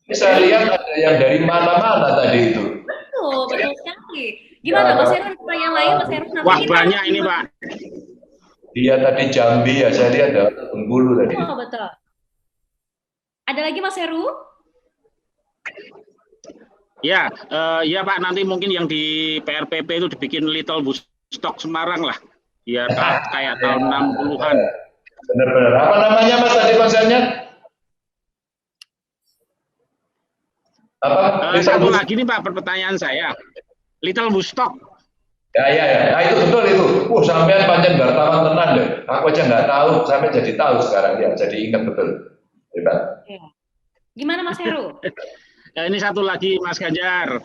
Ini saya lihat ada yang dari mana-mana tadi itu. Betul sekali. Gimana Mas Heru ada pertanyaan lain Mas Heru? Wah banyak ini Pak. Dia tadi Jambi ya, saya lihat ada Bengkulu tadi. Oh betul. Ada lagi Mas Heru? Ya, ya Pak, nanti mungkin yang di PRPP itu dibikin Little Woodstock Semarang lah. Ya, kayak tahun 60-an. Benar-benar. Apa namanya Mas tadi konsernya? Apa? Satu lagi nih Pak, pertanyaan saya. Little Woodstock. Ya. Nah, itu betul itu. Sampean pancen wartawan tenan deh. Aku aja nggak tahu, sampai jadi tahu sekarang ya. Jadi ingat betul. Hebat. Gimana Mas Heru? Ini satu lagi Mas Ganjar,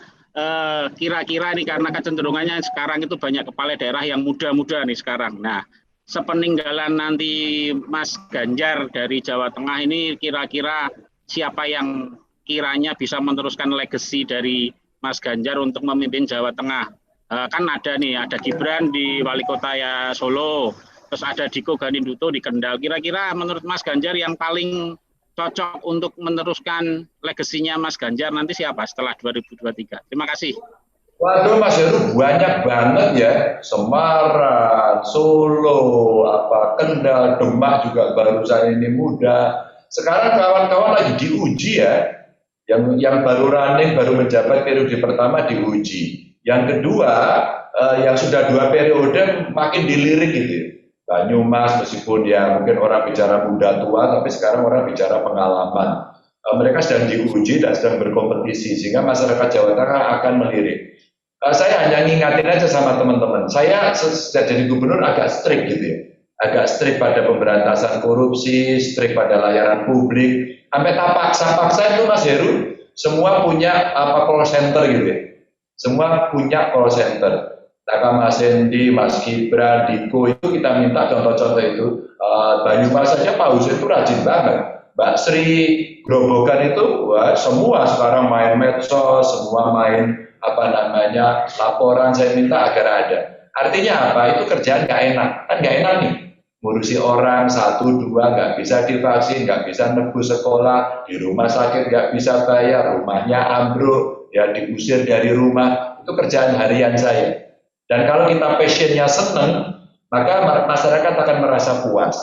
kira-kira nih karena kecenderungannya sekarang itu banyak kepala daerah yang muda-muda nih sekarang. Nah, sepeninggalan nanti Mas Ganjar dari Jawa Tengah ini kira-kira siapa yang kiranya bisa meneruskan legacy dari Mas Ganjar untuk memimpin Jawa Tengah? Kan ada nih, ada Gibran di Wali Kota ya Solo, terus ada Diko Ganinduto di Kendal. Kira-kira menurut Mas Ganjar yang paling cocok untuk meneruskan legasinya Mas Ganjar nanti siapa setelah 2023? Terima kasih. Waduh Mas Heru banyak banget ya, Semarang, Solo, Kendal, Demak juga barusan ini muda. Sekarang kawan-kawan lagi diuji ya, yang baru running, baru menjabat periode pertama diuji. Yang kedua, yang sudah 2 periode makin dilirik gitu. Banyumas meskipun ya mungkin orang bicara muda tua, tapi sekarang orang bicara pengalaman. Mereka sedang diuji dan sedang berkompetisi, sehingga masyarakat Jawa Tengah akan melirik. Saya hanya ngingatin aja sama teman-teman, saya sejak jadi gubernur agak strict gitu ya. Agak strict pada pemberantasan korupsi, strict pada layanan publik. Sampai paksa itu Mas Heru, semua punya call center gitu ya. Semua punya call center. Taka Mas Hendi, Mas Gibran, Diko itu kita minta contoh-contoh itu. Banyumas saja Pak Hussein itu rajin banget. Mbak Sri, Grobogan itu semua sekarang main medsos, semua main laporan. Saya minta agar ada. Artinya apa? Itu kerjaan nggak enak. Kan nggak enak nih. Ngurusi orang 1, 2 nggak bisa divaksin, nggak bisa nebus sekolah, di rumah sakit nggak bisa bayar, rumahnya ambruk, ya diusir dari rumah. Itu kerjaan harian saya. Dan kalau kita passionnya senang, maka masyarakat akan merasa puas.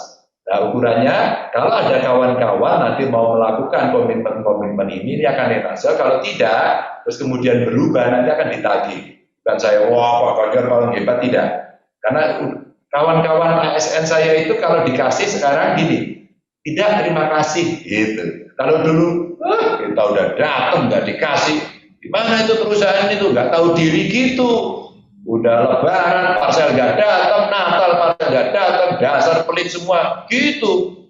Nah, ukurannya, kalau ada kawan-kawan nanti mau melakukan komitmen-komitmen ini akan enak. So, kalau tidak, terus kemudian berubah, nanti akan ditagih. Bukan saya, wah Pak Ganjar paling hebat, tidak. Karena kawan-kawan ASN saya itu kalau dikasih sekarang gini, tidak terima kasih, gitu. Kalau dulu kita udah datang nggak dikasih, gimana itu perusahaan itu nggak tahu diri gitu. Udah lebaran, parcel nggak datang, Natal parcel nggak datang, dasar pelit semua, gitu.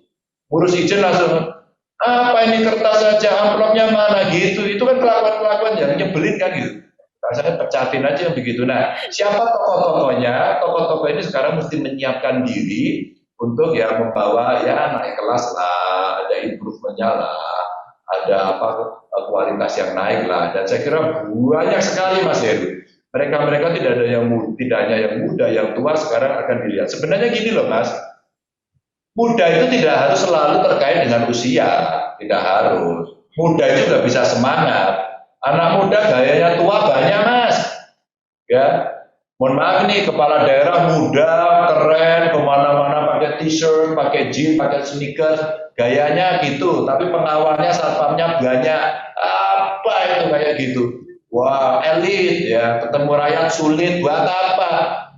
Ngurus izin langsung, apa ini kertas saja, amplopnya mana, gitu. Itu kan kelakuan-kelakuan yang nyebelin kan gitu. Rasanya pecatin aja yang begitu. Nah, siapa tokoh-tokohnya? Tokoh-tokoh ini sekarang mesti menyiapkan diri untuk ya membawa ya naik kelas lah, ada improve-nya lah, ada apa kualitas yang naik lah. Dan saya kira banyak sekali Mas Heru. Mereka-mereka tidak ada yang muda, tidak hanya yang muda, yang tua sekarang akan dilihat. Sebenarnya gini loh Mas, muda itu tidak harus selalu terkait dengan usia, tidak harus. Muda itu juga bisa semangat. Anak muda gayanya tua banyak Mas, ya. Mohon maaf nih, kepala daerah muda, keren, kemana-mana pakai t-shirt, pakai jeans, pakai sneakers, gayanya gitu. Tapi pengawalnya, satpamnya banyak. Apa itu kayak gitu? Wah, elit ya, ketemu rakyat sulit, buat apa?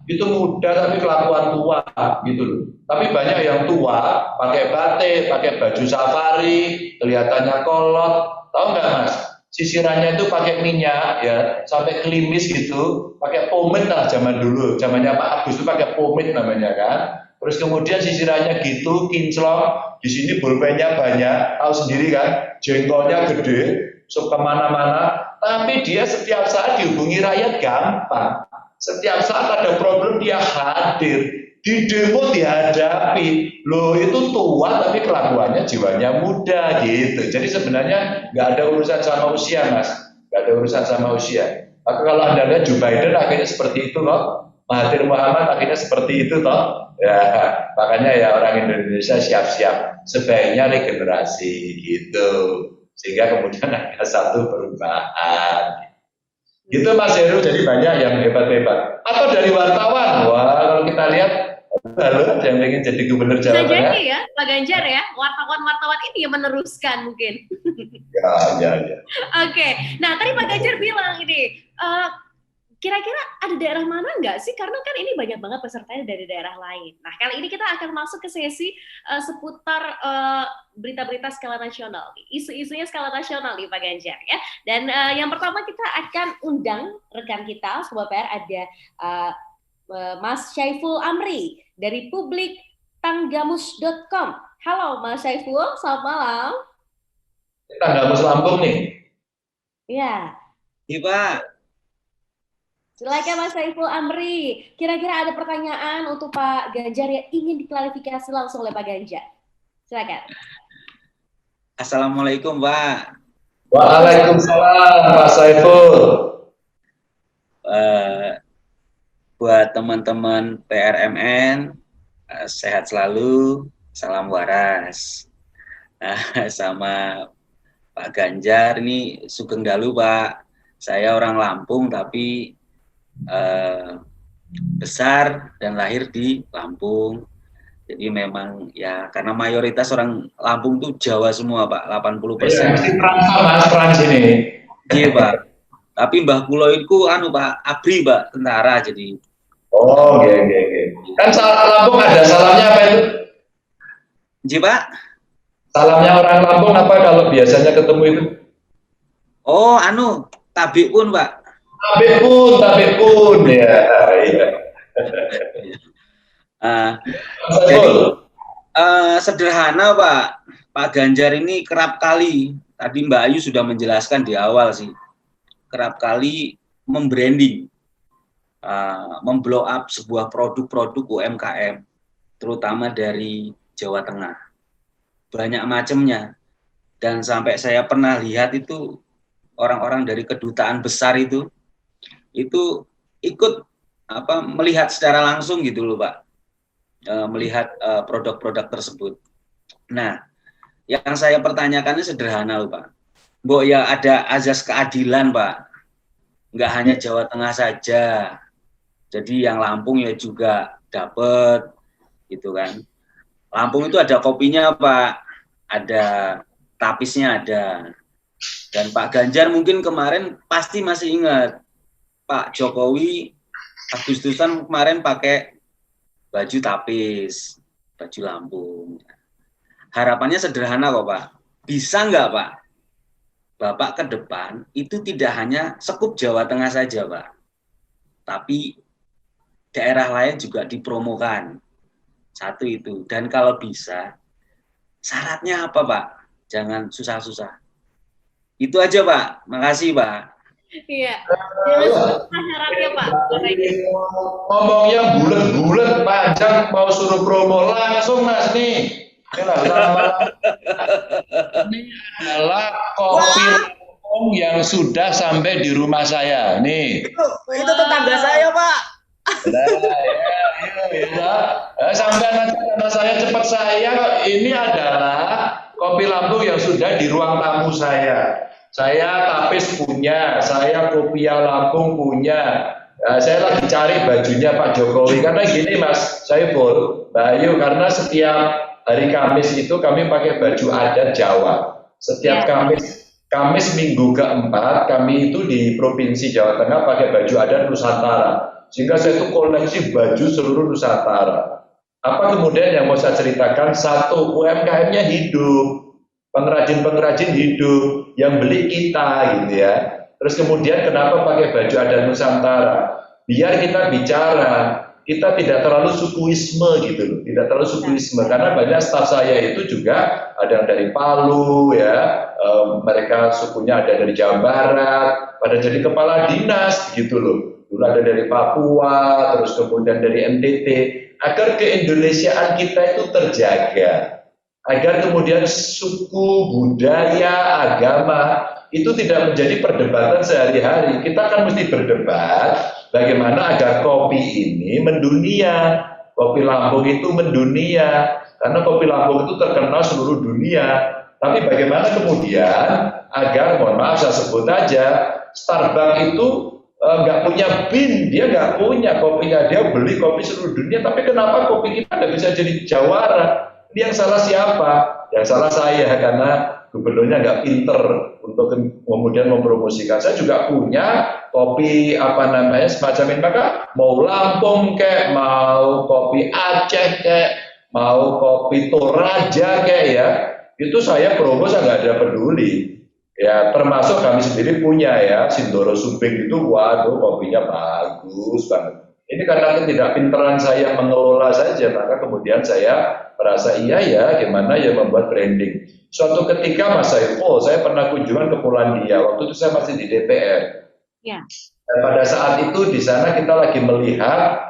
Itu muda tapi kelakuan tua gitu loh. Tapi banyak yang tua, pakai batik, pakai baju safari, kelihatannya kolot. Tahu nggak Mas? Sisirannya itu pakai minyak ya, sampai klimis gitu, pakai pomade lah zaman dulu. Zamannya Pak Agus itu pakai pomade namanya kan. Terus kemudian sisirannya gitu, kinclong, di sini bolpennya banyak, tahu sendiri kan, jengkolnya gede, so kemana-mana. Tapi dia setiap saat dihubungi rakyat gampang. Setiap saat ada problem dia hadir. Di demo dihadapi, loh itu tua tapi kelakuannya jiwanya muda gitu. Jadi sebenarnya nggak ada urusan sama usia Mas, nggak ada urusan sama usia. Maka kalau Anda lihat Joe Biden akhirnya seperti itu loh, Mahathir Muhammad akhirnya seperti itu toh. Ya makanya ya orang Indonesia siap-siap sebaiknya regenerasi gitu, sehingga kemudian ada satu perubahan. Gitu Mas Heru, jadi banyak yang hebat-hebat. Atau dari wartawan, wah kalau kita lihat, halo, ada yang ingin jadi gubernur Jawa Tengah. Jadi ya, Pak Ganjar ya, wartawan-wartawan ini yang meneruskan mungkin. Ya. Oke, nah tadi Pak Ganjar bilang ini, kira-kira ada daerah mana nggak sih? Karena kan ini banyak banget pesertanya dari daerah lain. Nah, kali ini kita akan masuk ke sesi seputar berita-berita skala nasional. Isu-isunya skala nasional nih Pak Ganjar ya. Dan yang pertama kita akan undang rekan kita, Sobat PR, ada Mas Syaiful Amri dari publiktanggamus.com. Halo Mas Syaiful, selamat malam. Tanggamus Lampung nih. Iya. Iya Pak. Silakan Mas Syaiful Amri. Kira-kira ada pertanyaan untuk Pak Ganjar yang ingin diklarifikasi langsung oleh Pak Ganjar. Silakan. Assalamualaikum Pak. Waalaikumsalam Pak Syaiful. Buat teman-teman PRMN, sehat selalu, salam waras. Sama Pak Ganjar ini sugeng dalu Pak. Saya orang Lampung tapi besar dan lahir di Lampung. Jadi memang ya karena mayoritas orang Lampung tuh Jawa semua Pak, 80%. Iya, trans ini. Iya Pak. Tapi Mbah Kulo itu Pak, ABRI Pak, tentara jadi. Oh, oke. Kan Lampung ada salamnya apa itu? Iya Pak. Salamnya orang Lampung apa kalau biasanya ketemu itu? Oh, tabik pun Pak. Tabik pun ya. Iya. Jadi sederhana Pak Ganjar ini kerap kali, tadi Mbak Ayu sudah menjelaskan di awal sih, kerap kali membranding, memblow up sebuah produk-produk UMKM, terutama dari Jawa Tengah. Banyak macamnya, dan sampai saya pernah lihat itu orang-orang dari kedutaan besar itu ikut melihat secara langsung gitu loh Pak, melihat produk-produk tersebut. Nah, yang saya pertanyakan ini sederhana loh Pak. Mbok ya ada azas keadilan Pak, nggak hanya Jawa Tengah saja. Jadi yang Lampung ya juga dapat gitu kan. Lampung itu ada kopinya Pak, ada tapisnya ada. Dan Pak Ganjar mungkin kemarin pasti masih ingat Pak Jokowi Agustusan kemarin pakai baju tapis, baju Lampung. Harapannya sederhana kok Pak. bisa nggak Pak, Bapak ke depan itu tidak hanya sekup Jawa Tengah saja Pak, tapi daerah lain juga dipromokan. Satu itu. Dan kalau bisa, syaratnya apa Pak? Jangan susah-susah. Itu aja Pak. Makasih Pak. Iya. Jangan susah syaratnya Pak. Ngomongnya bulet-bulet panjang, mau suruh promo langsung Mas nih. Ini adalah kopi lampung yang sudah sampai di rumah saya. Nih. Itu tetangga saya Pak. Sampai nanti karena saya cepat saya, ini adalah kopi Lampung yang sudah di ruang tamu saya. Saya tapis punya, saya Kopia Lampung punya. Saya lagi cari bajunya Pak Jokowi karena gini Mas Saiful, Mbak Ayu, karena setiap hari Kamis itu kami pakai baju adat Jawa. Setiap Kamis minggu keempat kami itu di Provinsi Jawa Tengah pakai baju adat Nusantara. Sehingga saya itu koleksi baju seluruh Nusantara. Apa kemudian yang mau saya ceritakan? Satu, UMKM-nya hidup, pengrajin-pengrajin hidup, yang beli kita gitu ya. Terus kemudian kenapa pakai baju adat Nusantara? Biar kita bicara, kita tidak terlalu sukuisme gitu loh, tidak terlalu sukuisme. Karena banyak staf saya itu juga ada yang dari Palu ya, mereka sukunya ada dari Jawa Barat, pada jadi kepala dinas gitu loh. Dulu ada dari Papua, terus kemudian dari NTT, agar keindonesiaan kita itu terjaga, agar kemudian suku, budaya, agama itu tidak menjadi perdebatan sehari-hari. Kita kan mesti berdebat bagaimana agar kopi ini mendunia, kopi Lampung itu mendunia, karena kopi Lampung itu terkenal seluruh dunia. Tapi bagaimana kemudian agar, mohon maaf saya sebut aja, Starbucks itu nggak punya bin, dia nggak punya kopinya, dia beli kopi seluruh dunia, tapi kenapa kopi kita nggak bisa jadi jawara? Ini yang salah siapa? Yang salah saya, karena gubernurnya nggak pinter untuk kemudian mempromosikan. Saya juga punya kopi semacam ini, maka mau Lampung kayak, mau kopi Aceh kayak, mau kopi Toraja kayak ya, itu saya promo, saya nggak ada peduli. Ya, termasuk kami sendiri punya ya, Sindoro Subing itu, waduh kopinya bagus banget. Ini karena ketidakpinteran saya mengelola saja, maka kemudian saya merasa iya ya, gimana ya membuat branding. Suatu ketika Mas Saiful, saya pernah kunjungan ke Polandia, waktu itu saya masih di DPR. Ya. Dan pada saat itu di sana kita lagi melihat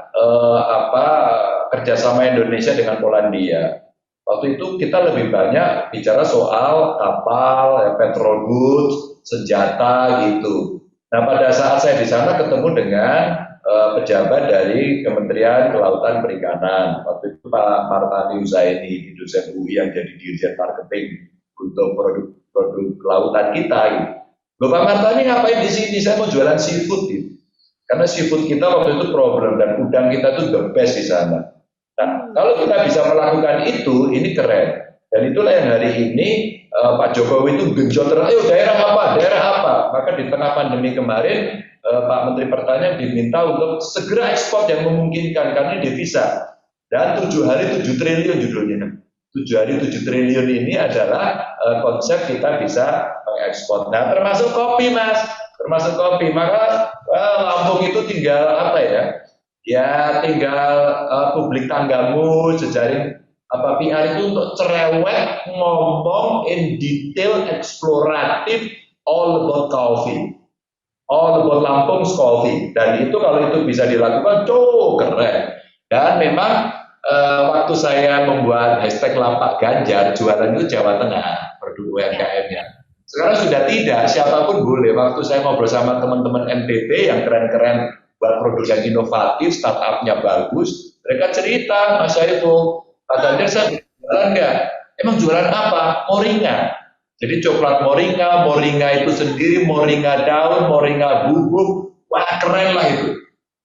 kerjasama Indonesia dengan Polandia. Waktu itu kita lebih banyak bicara soal kapal, petrol goods, senjata gitu. Nah pada saat saya di sana ketemu dengan pejabat dari Kementerian Kelautan Perikanan. Waktu itu Pak Martani Husaini, dosen UI yang jadi dirjen marketing untuk produk kelautan kita. Gitu. Loh Pak Martani ngapain di sini? Saya mau jualan seafood gitu. Karena seafood kita waktu itu problem dan udang kita tuh the best di sana. Nah, kalau kita bisa melakukan itu, ini keren. Dan itulah yang hari ini Pak Jokowi itu genjot terus, ayo daerah apa. Maka di tengah pandemi kemarin, Pak Menteri Pertanian diminta untuk segera ekspor yang memungkinkan, karena devisa. Dan 7 hari 7 triliun judulnya. 7 hari 7 triliun ini adalah konsep kita bisa mengekspor. Nah, termasuk kopi Mas, termasuk kopi. Maka Lampung itu tinggal ya tinggal publik tanggamu, jejaring PR itu untuk cerewet ngomong in detail eksploratif all about coffee, all about Lampung's coffee. Dan itu kalau itu bisa dilakukan, keren. Dan memang waktu saya membuat hashtag Lapak Ganjar, jualan itu Jawa Tengah, produk UMKM-nya. Sekarang sudah tidak, siapapun boleh. Waktu saya ngobrol sama teman-teman NTT yang keren-keren, buat produk yang inovatif, startupnya bagus, mereka cerita, Mas Saiful, Pak Ganjar saya jualan nggak? Emang jualan apa? Moringa. Jadi coklat moringa itu sendiri, moringa daun, moringa bubuk, wah keren lah itu.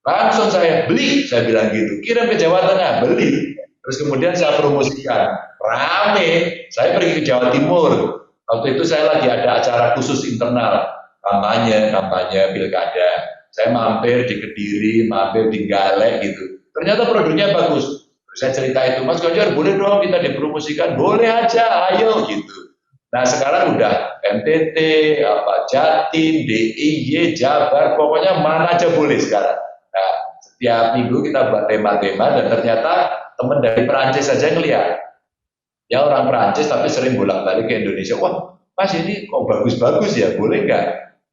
Langsung saya beli, saya bilang gitu, kirim ke Jawa Tengah, beli. Terus kemudian saya promosikan, rame, saya pergi ke Jawa Timur. Waktu itu saya lagi ada acara khusus internal, kampanye pilkada. Saya mampir di Kediri, mampir di Galek gitu. Ternyata produknya bagus. Saya cerita itu, Mas Ganjar boleh dong kita dipromosikan? Boleh aja, ayo gitu. Nah sekarang udah NTT, Jatim, DIY, Jabar, pokoknya mana aja boleh sekarang. Nah, setiap minggu kita buat tema-tema dan ternyata teman dari Perancis saja ngelihat. Ya orang Perancis tapi sering bolak-balik ke Indonesia. Wah, Mas ini kok bagus-bagus ya, boleh nggak?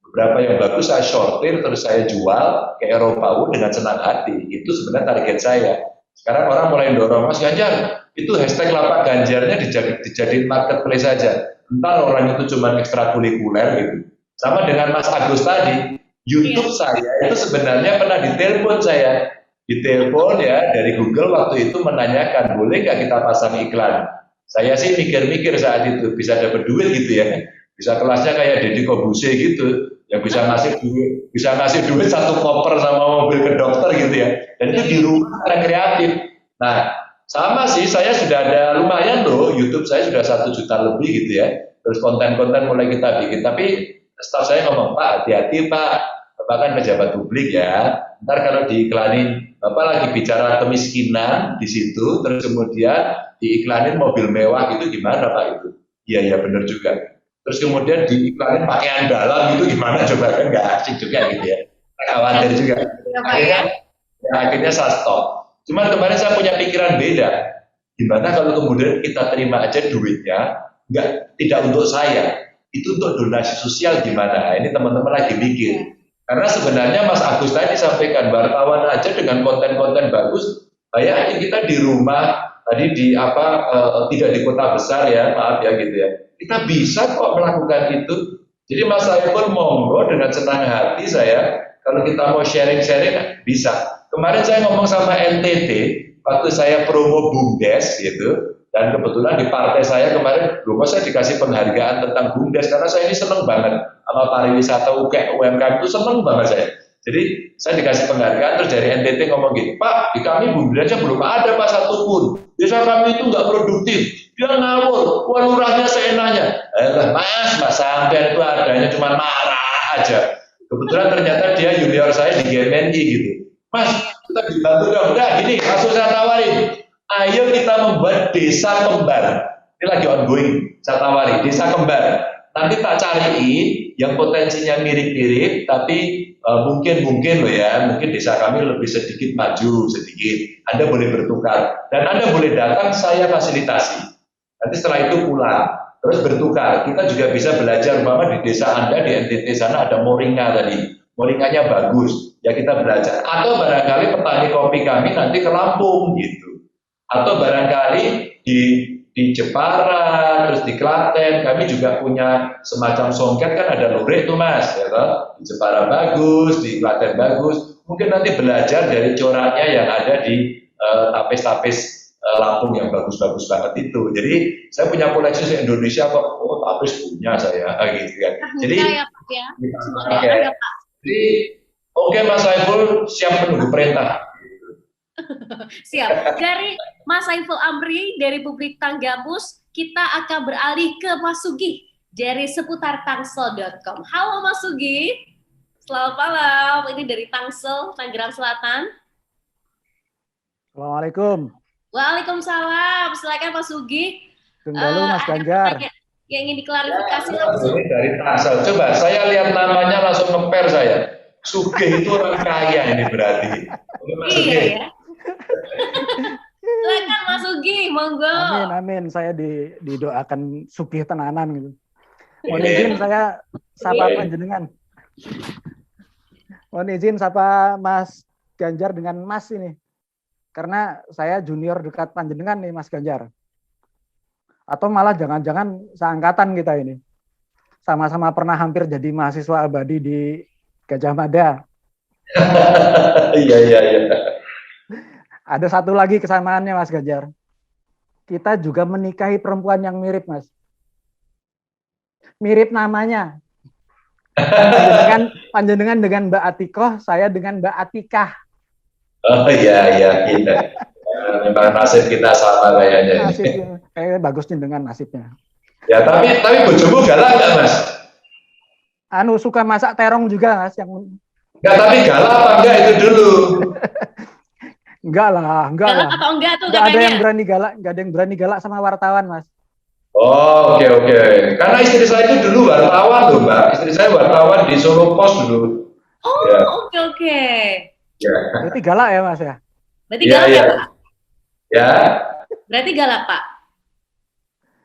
Beberapa yang bagus saya sortir terus saya jual ke Eropa dengan senang hati. Itu sebenarnya target saya. Sekarang orang mulai dorong, Mas Ganjar, itu hashtag lapak ganjarnya dijadiin marketplace saja. Entah orang itu cuma ekstrakurikuler gitu. Sama dengan Mas Agus tadi, YouTube saya itu sebenarnya pernah ditelepon saya. Ditelepon ya dari Google waktu itu menanyakan, boleh nggak kita pasang iklan? Saya sih mikir-mikir saat itu, bisa dapat duit gitu ya. Bisa kelasnya kayak Deddy Kobuse gitu, yang bisa ngasih duit 1 koper sama mobil ke dokter gitu ya. Dan itu di rumah karena kreatif. Nah, sama sih, saya sudah ada lumayan loh, YouTube saya sudah 1 juta lebih gitu ya. Terus konten-konten mulai kita bikin. Tapi staf saya ngomong, Pak, hati-hati Pak, Bapak kan pejabat publik ya. Ntar kalau diiklanin, Bapak lagi bicara kemiskinan di situ, terus kemudian diiklanin mobil mewah gitu gimana Pak itu? Iya benar juga. Terus kemudian diiklanin pakaian dalam gitu gimana coba, kan nggak asik juga gitu ya. Khawatir juga. Akhirnya saya stop. Cuman kemarin saya punya pikiran beda. Gimana kalau kemudian kita terima aja duitnya, tidak untuk saya, itu untuk donasi sosial gimana? Ini teman-teman lagi mikir. Karena sebenarnya Mas Agus tadi sampaikan, wartawan aja dengan konten-konten bagus, bayangin kita di rumah, tadi tidak di kota besar ya, maaf ya gitu ya. Kita bisa kok melakukan itu. Jadi Mas Saiful monggo dengan senang hati saya, kalau kita mau sharing-sharing bisa. Kemarin saya ngomong sama NTT, waktu saya promo BUMDes gitu, dan kebetulan di partai saya kemarin, kok saya dikasih penghargaan tentang BUMDes, karena saya ini seneng banget sama pariwisata UMKM itu seneng banget saya. Jadi saya dikasih penghargaan, terus dari NTT ngomong gini, Pak, di kami BUMDesnya belum ada Pak satupun. Desa kami itu nggak produktif, dia ngawur, wah lurahnya seenaknya. Mas sampean itu adanya cuma marah aja. Kebetulan ternyata dia junior saya di GMNI gitu. Mas, kita dibantu dong. Udah gini, langsung saya tawarin. Ayo kita membuat desa kembar. Ini lagi ongoing, saya tawari, desa kembar. Nanti tak cariin yang potensinya mirip-mirip, tapi mungkin loh ya, mungkin desa kami lebih sedikit maju, sedikit. Anda boleh bertukar. Dan Anda boleh datang, saya fasilitasi. Nanti setelah itu pulang, terus bertukar. Kita juga bisa belajar, umpama di desa Anda, di NTT sana ada moringa tadi. Moringanya bagus, ya kita belajar. Atau barangkali petani kopi kami nanti ke Lampung gitu. Atau barangkali di Jepara, terus di Klaten, kami juga punya semacam songket kan ada lurik tuh Mas, ya toh? Di Jepara bagus, di Klaten bagus. Mungkin nanti belajar dari coraknya yang ada di tapis-tapis Lampung yang bagus-bagus banget itu. Jadi saya punya koleksi di Indonesia kok, tapis punya saya, gitu kan. Jadi, Jadi, oke Mas Saiful, siap menunggu perintah. Siap. Dari Mas Saiful Amri dari Publik Tanggamus, kita akan beralih ke Mas Sugi dari seputar tangsel.com. Halo Mas Sugi, selamat malam. Ini dari Tangsel, Tangerang Selatan. Assalamualaikum. Waalaikumsalam. Silakan Mas Sugi. Tunggu dulu Mas Ganjar. Yang ingin diklarifikasi langsung. Ini dari Tangsel. Coba saya lihat namanya langsung ngeper saya. Sugih itu orang kaya ini berarti. Iya ya. Silakan Mas Sugi, monggo. Amin. Saya didoakan sugih tenanan gitu. Mohon izin saya sapa panjenengan. Mohon izin sapa Mas Ganjar dengan Mas ini. Karena saya junior dekat panjenengan nih Mas Ganjar. Atau malah jangan-jangan seangkatan kita ini. Sama-sama pernah hampir jadi mahasiswa abadi di Gajah Mada. Iya. Ada satu lagi kesamaannya Mas Ganjar. Kita juga menikahi perempuan yang mirip Mas. Mirip namanya. Panjenengan dengan Mbak Atikoh, saya dengan Mbak Atikah. Oh iya kita. Memang nasib kita sama kayaknya. Kayaknya bagus nih dengan nasibnya. Ya tapi bojomu galak nggak Mas? Suka masak terong juga Mas yang. Enggak, tapi galak apa enggak itu dulu? Enggak lah. Galak atau enggak tuh enggak katanya? Enggak ada yang berani galak sama wartawan Mas. Oh, oke, oke. Karena istri saya itu dulu wartawan loh, Mbak. Istri saya wartawan di Solo Pos dulu. Oh, Ya, oke oke. ya, Berarti galak ya Mas ya? Berarti ya, galak ya, ya. Pak? Ya. Berarti galak, Pak?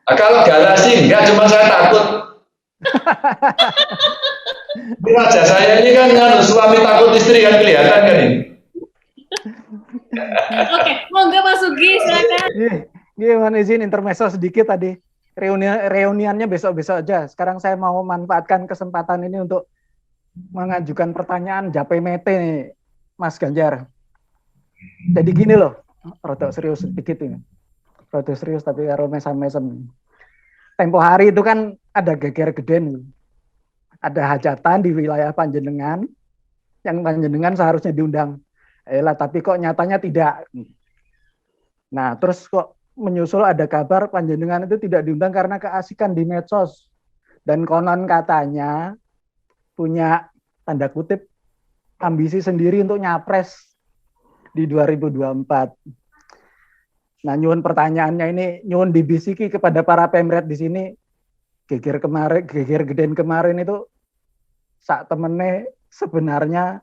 Nah, kalau galak sih enggak, cuma saya takut. Ini raja saya ini kan suami takut istri kan kelihatan kan ini. Oke, monggo Mas Sugi, silakan. Mohon izin intermezzo sedikit tadi. Reuniannya besok-besok aja. Sekarang saya mau manfaatkan kesempatan ini untuk mengajukan pertanyaan Jape Mete nih, Mas Ganjar. Jadi gini loh, rada serius sedikit ini. Rada serius tapi karo mesem-mesem. Tempo hari itu kan ada geger geden. Ada hajatan di wilayah Panjenengan yang Panjenengan seharusnya diundang. Tapi kok nyatanya tidak. Nah, terus kok menyusul ada kabar Panjenengan itu tidak diundang karena keasikan di medsos. Dan konon katanya punya tanda kutip ambisi sendiri untuk nyapres di 2024. Nah, nyuwun pertanyaannya ini, nyuwun dibisiki kepada para pemret di sini. Geger geden kemarin itu sak temene sebenarnya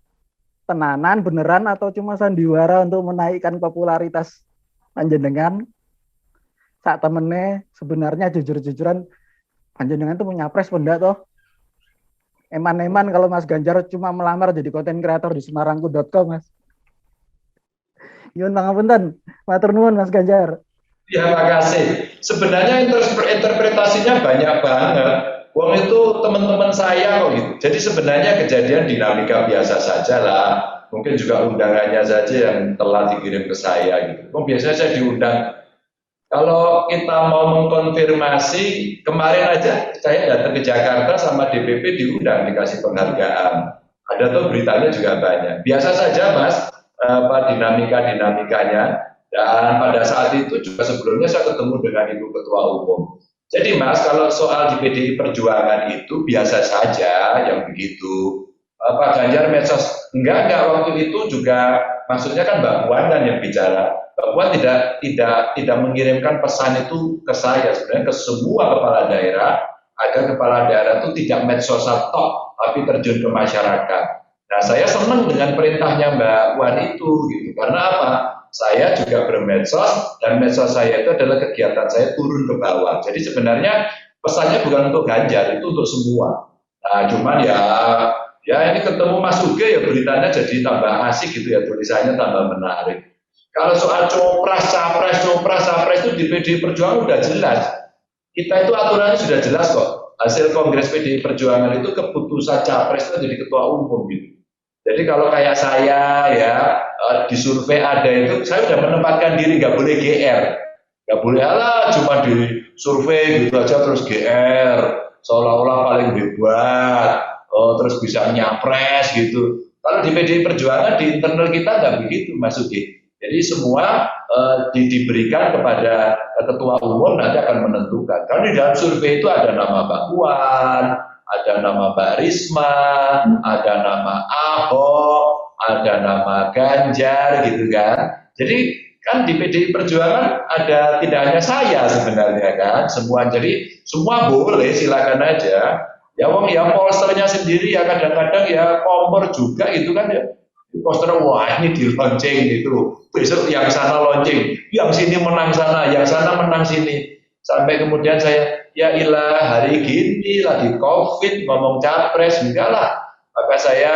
tenanan beneran atau cuma sandiwara untuk menaikkan popularitas Panjenengan? Sak temene sebenarnya jujur-jujuran Panjenengan tuh punya pres benda toh? Eman-eman kalau Mas Ganjar cuma melamar jadi konten kreator di semarangku.com, Mas. Nyuwun pangapunten, matur nuwun Mas Ganjar. Ya, makasih. Sebenarnya interpretasinya banyak banget. Wong itu teman-teman saya kok gitu. Jadi sebenarnya kejadian dinamika biasa saja lah. Mungkin juga undangannya saja yang telah dikirim ke saya gitu. Biasanya saya diundang. Kalau kita mau mengkonfirmasi, kemarin aja saya datang ke Jakarta sama DPP diundang, dikasih penghargaan. Ada tuh beritanya juga banyak. Biasa saja Mas, dinamika-dinamikanya. Dan pada saat itu juga sebelumnya saya ketemu dengan Ibu Ketua Umum. Jadi Mas, kalau soal di PDI Perjuangan itu biasa saja yang begitu. Pak Ganjar medsos, enggak waktu itu juga, maksudnya kan Mbak Puan kan yang bicara. Mbak Puan tidak mengirimkan pesan itu ke saya, sebenarnya ke semua kepala daerah, agar kepala daerah itu tidak medsosan tok, tapi terjun ke masyarakat. Nah, saya senang dengan perintahnya Mbak Puan itu, gitu. Karena apa? Saya juga bermedsos, dan medsos saya itu adalah kegiatan saya turun ke bawah. Jadi sebenarnya pesannya bukan untuk Ganjar, itu untuk semua. Nah, cuman ya ini ketemu Mas Uge ya beritanya jadi tambah asik gitu ya, tulisannya tambah menarik. Kalau soal copras, capres itu di PDI Perjuangan udah jelas. Kita itu aturannya sudah jelas kok. Hasil Kongres PDI Perjuangan itu keputusan capres itu jadi ketua umum gitu. Jadi kalau kayak saya ya di survei ada itu, saya sudah menempatkan diri nggak boleh GR, nggak boleh cuma di survei gitu aja terus GR, seolah-olah paling hebat, terus bisa nyapres gitu. Kalau di PDI Perjuangan di internal kita nggak begitu Mas Ugi. Jadi semua diberikan kepada ketua umum nanti akan menentukan. Karena di dalam survei itu ada nama Mbak Puan, ada nama Mbak Risma, ada nama Ahok, ada nama Ganjar gitu kan. Jadi kan di PDI Perjuangan ada tidak hanya saya sebenarnya kan, semua. Jadi semua boleh, silakan aja. Ya wong ya posternya sendiri ya kadang-kadang ya kompor juga itu kan ya. Poster wah ini di launching gitu, besok yang sana launching, yang sini menang sana, yang sana menang sini, sampai kemudian saya ya ilah hari gini lagi COVID ngomong capres enggak lah, maka saya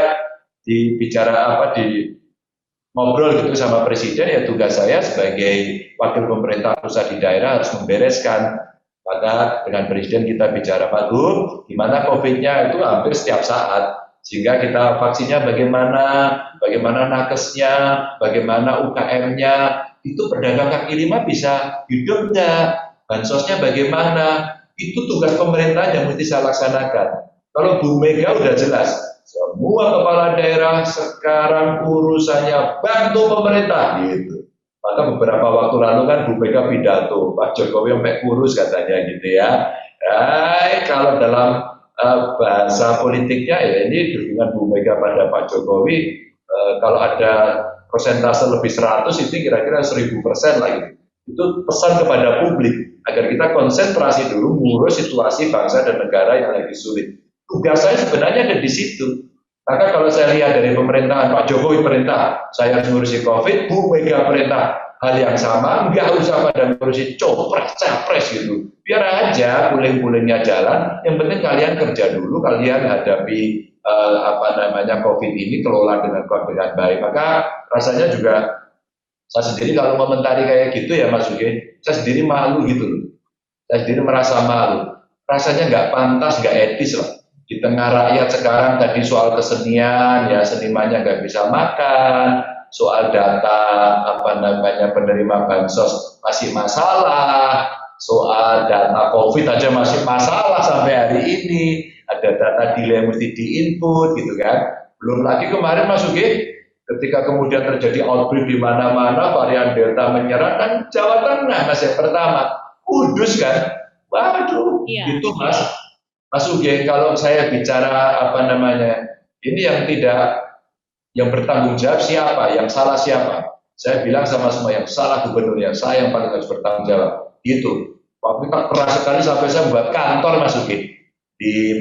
ngobrol gitu sama presiden ya tugas saya sebagai wakil pemerintah pusat di daerah harus membereskan. Maka dengan presiden kita bicara Pak Gub, gimana COVID-nya itu hampir setiap saat. Sehingga kita vaksinnya bagaimana nakesnya, bagaimana UKM-nya, itu pedagang kaki lima bisa hidup nggak, bansosnya bagaimana, itu tugas pemerintah yang mesti saya laksanakan. Kalau Bu Mega udah jelas, semua kepala daerah sekarang urusannya bantu pemerintah gitu. Maka beberapa waktu lalu kan Bu Mega pidato, Pak Jokowi sampai kurus katanya gitu ya. Kalau dalam bahasa politiknya ya ini dukungan Bu Mega pada Pak Jokowi kalau ada persentase lebih 100 itu kira-kira 1000% lah gitu. Itu pesan kepada publik agar kita konsentrasi dulu ngurus situasi bangsa dan negara yang lagi sulit. Tugas saya sebenarnya ada di situ. Maka kalau saya lihat dari pemerintahan Pak Jokowi perintah, saya harus ngurusi COVID, Bu Mega perintah hal yang sama, nggak usah pada ngurusi copres, capres gitu. Biar aja puling-pulingnya jalan, yang penting kalian kerja dulu, kalian hadapi COVID ini, kelola dengan baik. Maka rasanya juga saya sendiri kalau komentari kayak gitu ya Mas Uge, saya sendiri malu gitu loh. Saya sendiri merasa malu. Rasanya nggak pantas, nggak etis lah. Di tengah rakyat sekarang tadi soal kesenian, ya senimannya nggak bisa makan, soal data penerima bansos masih masalah, soal data COVID aja masih masalah sampai hari ini, ada data delay mesti diinput gitu kan. Belum lagi kemarin Mas Uge, ketika kemudian terjadi outbreak di mana-mana, varian Delta menyerang kan Jawa Tengah Mas yang pertama, Kudus kan, waduh, gitu Mas Uge. Kalau saya bicara ini yang bertanggung jawab siapa, yang salah siapa? Saya bilang sama semua yang salah gubernurnya, saya yang paling harus bertanggung jawab. Gitu. Tapi pernah sekali sampai saya buat kantor Mas Uge di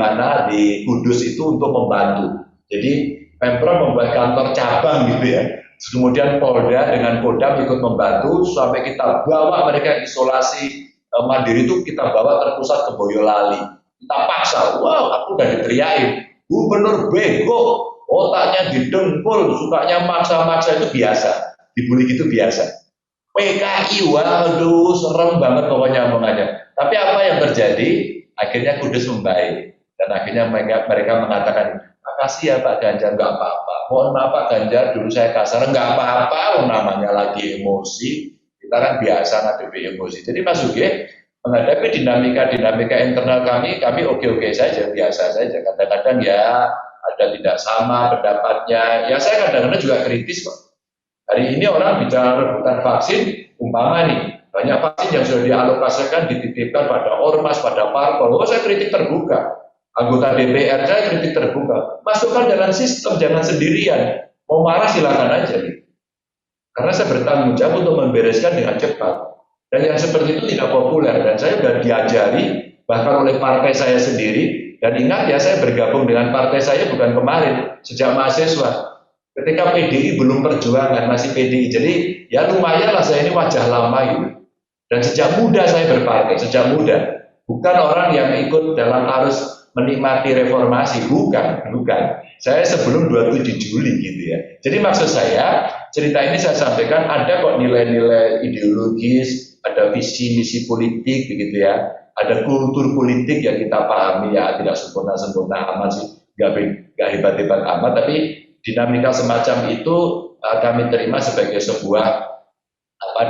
Kudus itu untuk membantu. Jadi Pemprov membuat kantor cabang gitu ya. Kemudian Polda dengan Kodam ikut membantu sampai kita bawa mereka isolasi mandiri itu kita bawa terpusat ke Boyolali. Kita paksa, aku udah diteriakin, gubernur bego, otaknya didengkul, sukanya maksa-maksa itu biasa, dibully gitu biasa. PKI, waduh, serem banget pokoknya omongannya. Tapi apa yang terjadi? Akhirnya Kudus membaik dan akhirnya mereka mengatakan, makasih ya Pak Ganjar, nggak apa-apa. Mohon maaf Pak Ganjar, dulu saya kasar, nggak apa-apa, namanya lagi emosi. Kita kan biasa ngadepi emosi. Jadi Mas Uge, menghadapi dinamika internal kami oke-oke saja, biasa saja. Kadang-kadang ya ada tidak sama pendapatnya. Ya saya kadang-kadang juga kritis kok. Hari ini orang bicara rebutan vaksin, umpama nih, banyak vaksin yang sudah dialokasikan, dititipkan pada ormas, pada parpol. Saya kritik terbuka. Anggota DPR saya kritik terbuka, masukkan dalam sistem, jangan sendirian. Mau marah silakan aja. Karena saya bertanggung jawab untuk membereskan dengan cepat. Dan yang seperti itu tidak populer. Dan saya sudah diajari bahkan oleh partai saya sendiri. Dan ingat ya, saya bergabung dengan partai saya bukan kemarin, sejak mahasiswa. Ketika PDI belum perjuangan, masih PDI. Jadi ya lumayanlah saya ini wajah lama gitu. Dan sejak muda saya berpartai, sejak muda. Bukan orang yang ikut dalam arus menikmati reformasi, bukan. Saya sebelum 27 Juli gitu ya. Jadi maksud saya, cerita ini saya sampaikan ada kok nilai-nilai ideologis, ada visi misi politik begitu ya. Ada kultur politik yang kita pahami ya, tidak sempurna amat sih, nggak hebat-hebat amat, tapi dinamika semacam itu kami terima sebagai sebuah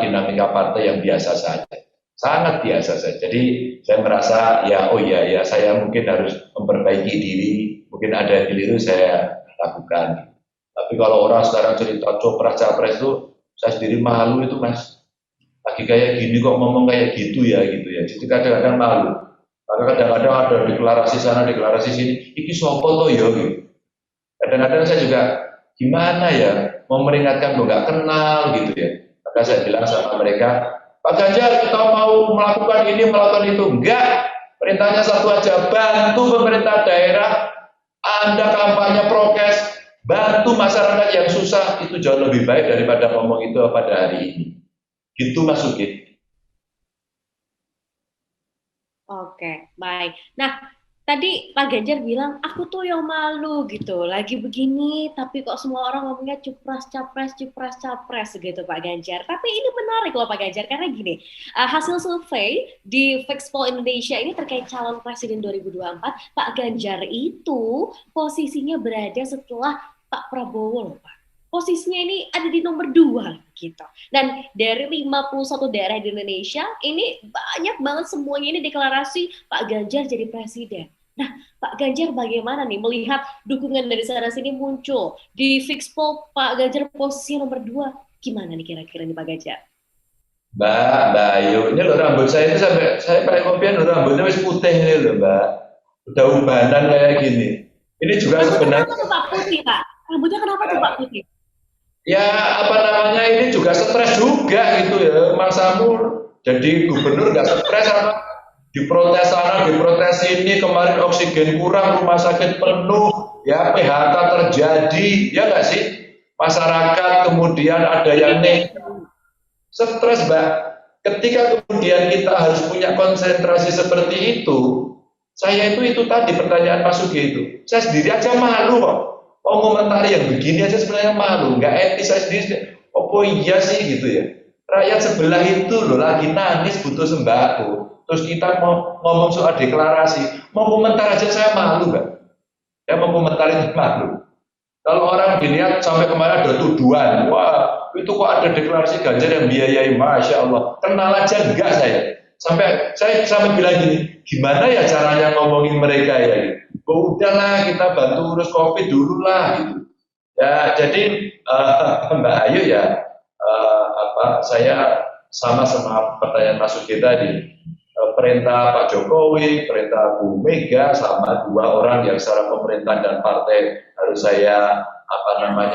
dinamika partai yang biasa saja. Sangat biasa saja. Jadi saya merasa ya saya mungkin harus memperbaiki diri, mungkin ada yang keliru saya lakukan. Tapi kalau orang sekarang cerita copras-capres itu saya sendiri malu itu Mas. Lagi kayak gini kok ngomong kayak gitu ya. Jadi kadang-kadang malu. Karena kadang-kadang ada deklarasi sana, deklarasi sini, iki sopo toh ya gitu. Kadang-kadang saya juga gimana ya mau meringatkan lo nggak kenal gitu ya. Maka saya bilang sama mereka, Pak Ganjar, kita mau melakukan ini, melakukan itu. Enggak, perintahnya satu aja, bantu pemerintah daerah, Anda kampanye prokes, bantu masyarakat yang susah, itu jauh lebih baik daripada ngomong itu pada hari ini. Gitu Mas Uge. Oke, baik. Nah, tadi Pak Ganjar bilang, aku tuh yang malu gitu, lagi begini, tapi kok semua orang ngomongnya cupras capres gitu Pak Ganjar. Tapi ini menarik loh Pak Ganjar, karena gini, hasil survei di Fixpol Indonesia ini terkait calon presiden 2024, Pak Ganjar itu posisinya berada setelah Pak Prabowo loh Pak. Posisinya ini ada di nomor 2 gitu. Dan dari 51 daerah di Indonesia, ini banyak banget semuanya ini deklarasi Pak Ganjar jadi presiden. Nah, Pak Ganjar bagaimana nih melihat dukungan dari sana-sini muncul di Fixpol Pak Ganjar posisi nomor 2, gimana nih kira-kira nih Pak Ganjar? Mbak Ayu, ini loh rambut saya itu sampai saya pakai kopian loh, rambutnya masih putih ini loh Mbak, udah ubanan kayak gini. Ini juga sebenarnya. Kenapa tuh Pak putih Pak? Rambutnya kenapa tuh Pak putih? ya apa namanya ini juga stres juga gitu ya Mas Amur. Jadi gubernur nggak stres apa diprotes sana, diprotes ini, kemarin oksigen kurang, rumah sakit penuh, ya PHK terjadi, ya nggak sih? Masyarakat kemudian ada yang stres, Mbak. Ketika kemudian kita harus punya konsentrasi seperti itu, saya itu tadi pertanyaan Mas Sugi itu, saya sendiri aja malu kok. Oh komentari yang begini aja sebenarnya malu, nggak etis saya sendiri. Oh iya sih gitu ya. Rakyat sebelah itu loh lagi nangis butuh sembako. Terus kita mau ngomong soal deklarasi, mau komentar aja saya malu, Mbak. Ya mau komentar itu malu. Kalau orang dilihat sampai kemarin ada tuduhan, wah itu kok ada deklarasi Ganjar yang biayai, Masya Allah. Kenal aja enggak saya. Sampai bilang gini, gimana ya caranya ngomongin mereka ya? Oh udahlah kita bantu urus COVID dulu lah gitu. Ya jadi Mbak Ayu ya saya sama pertanyaan Mas Sugi tadi. Perintah Pak Jokowi, perintah Bu Mega sama dua orang yang secara pemerintahan dan partai harus saya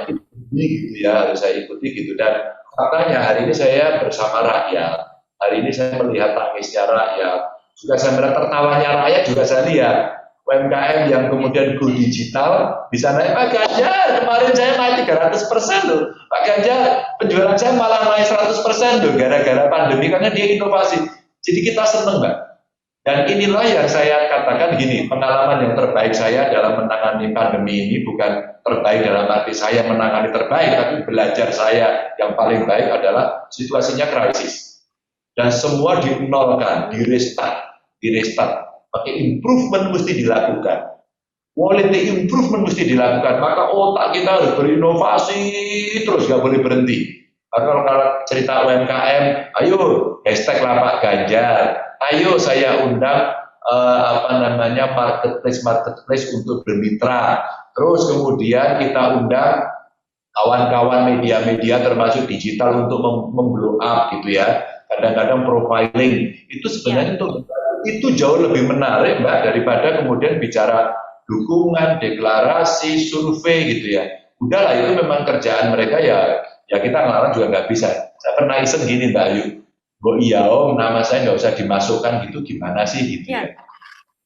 ikuti gitu ya, harus saya ikuti gitu. Dan faktanya hari ini saya bersama rakyat. Hari ini saya melihat tangisnya rakyat. Juga saya melihat tertawanya rakyat juga saya lihat. UMKM yang kemudian go digital bisa naik. Pak Ganjar kemarin saya naik 300% loh. Pak Ganjar penjualan saya malah naik 100% loh gara-gara pandemi karena dia inovasi. Jadi kita senang, Mbak. Dan inilah yang saya katakan gini, pengalaman yang terbaik saya dalam menangani pandemi ini bukan terbaik dalam arti saya menangani terbaik, tapi belajar saya yang paling baik adalah situasinya krisis. Dan semua dinolkan, direstart. Pakai improvement mesti dilakukan. Quality improvement mesti dilakukan. Maka otak kita harus berinovasi terus, nggak boleh berhenti. Kalau cerita UMKM, ayo hashtag lah Pak Ganjar, ayo saya undang marketplace untuk bermitra. Terus kemudian kita undang kawan-kawan media-media termasuk digital untuk memblow up gitu ya. Kadang-kadang profiling itu sebenarnya itu jauh lebih menarik Mbak daripada kemudian bicara dukungan, deklarasi, survei gitu ya. Udahlah itu memang kerjaan mereka ya kita ngelarang juga nggak bisa. Saya pernah iseng gini Mbak Ayu, iya om nama saya nggak usah dimasukkan gitu gimana sih gitu ya.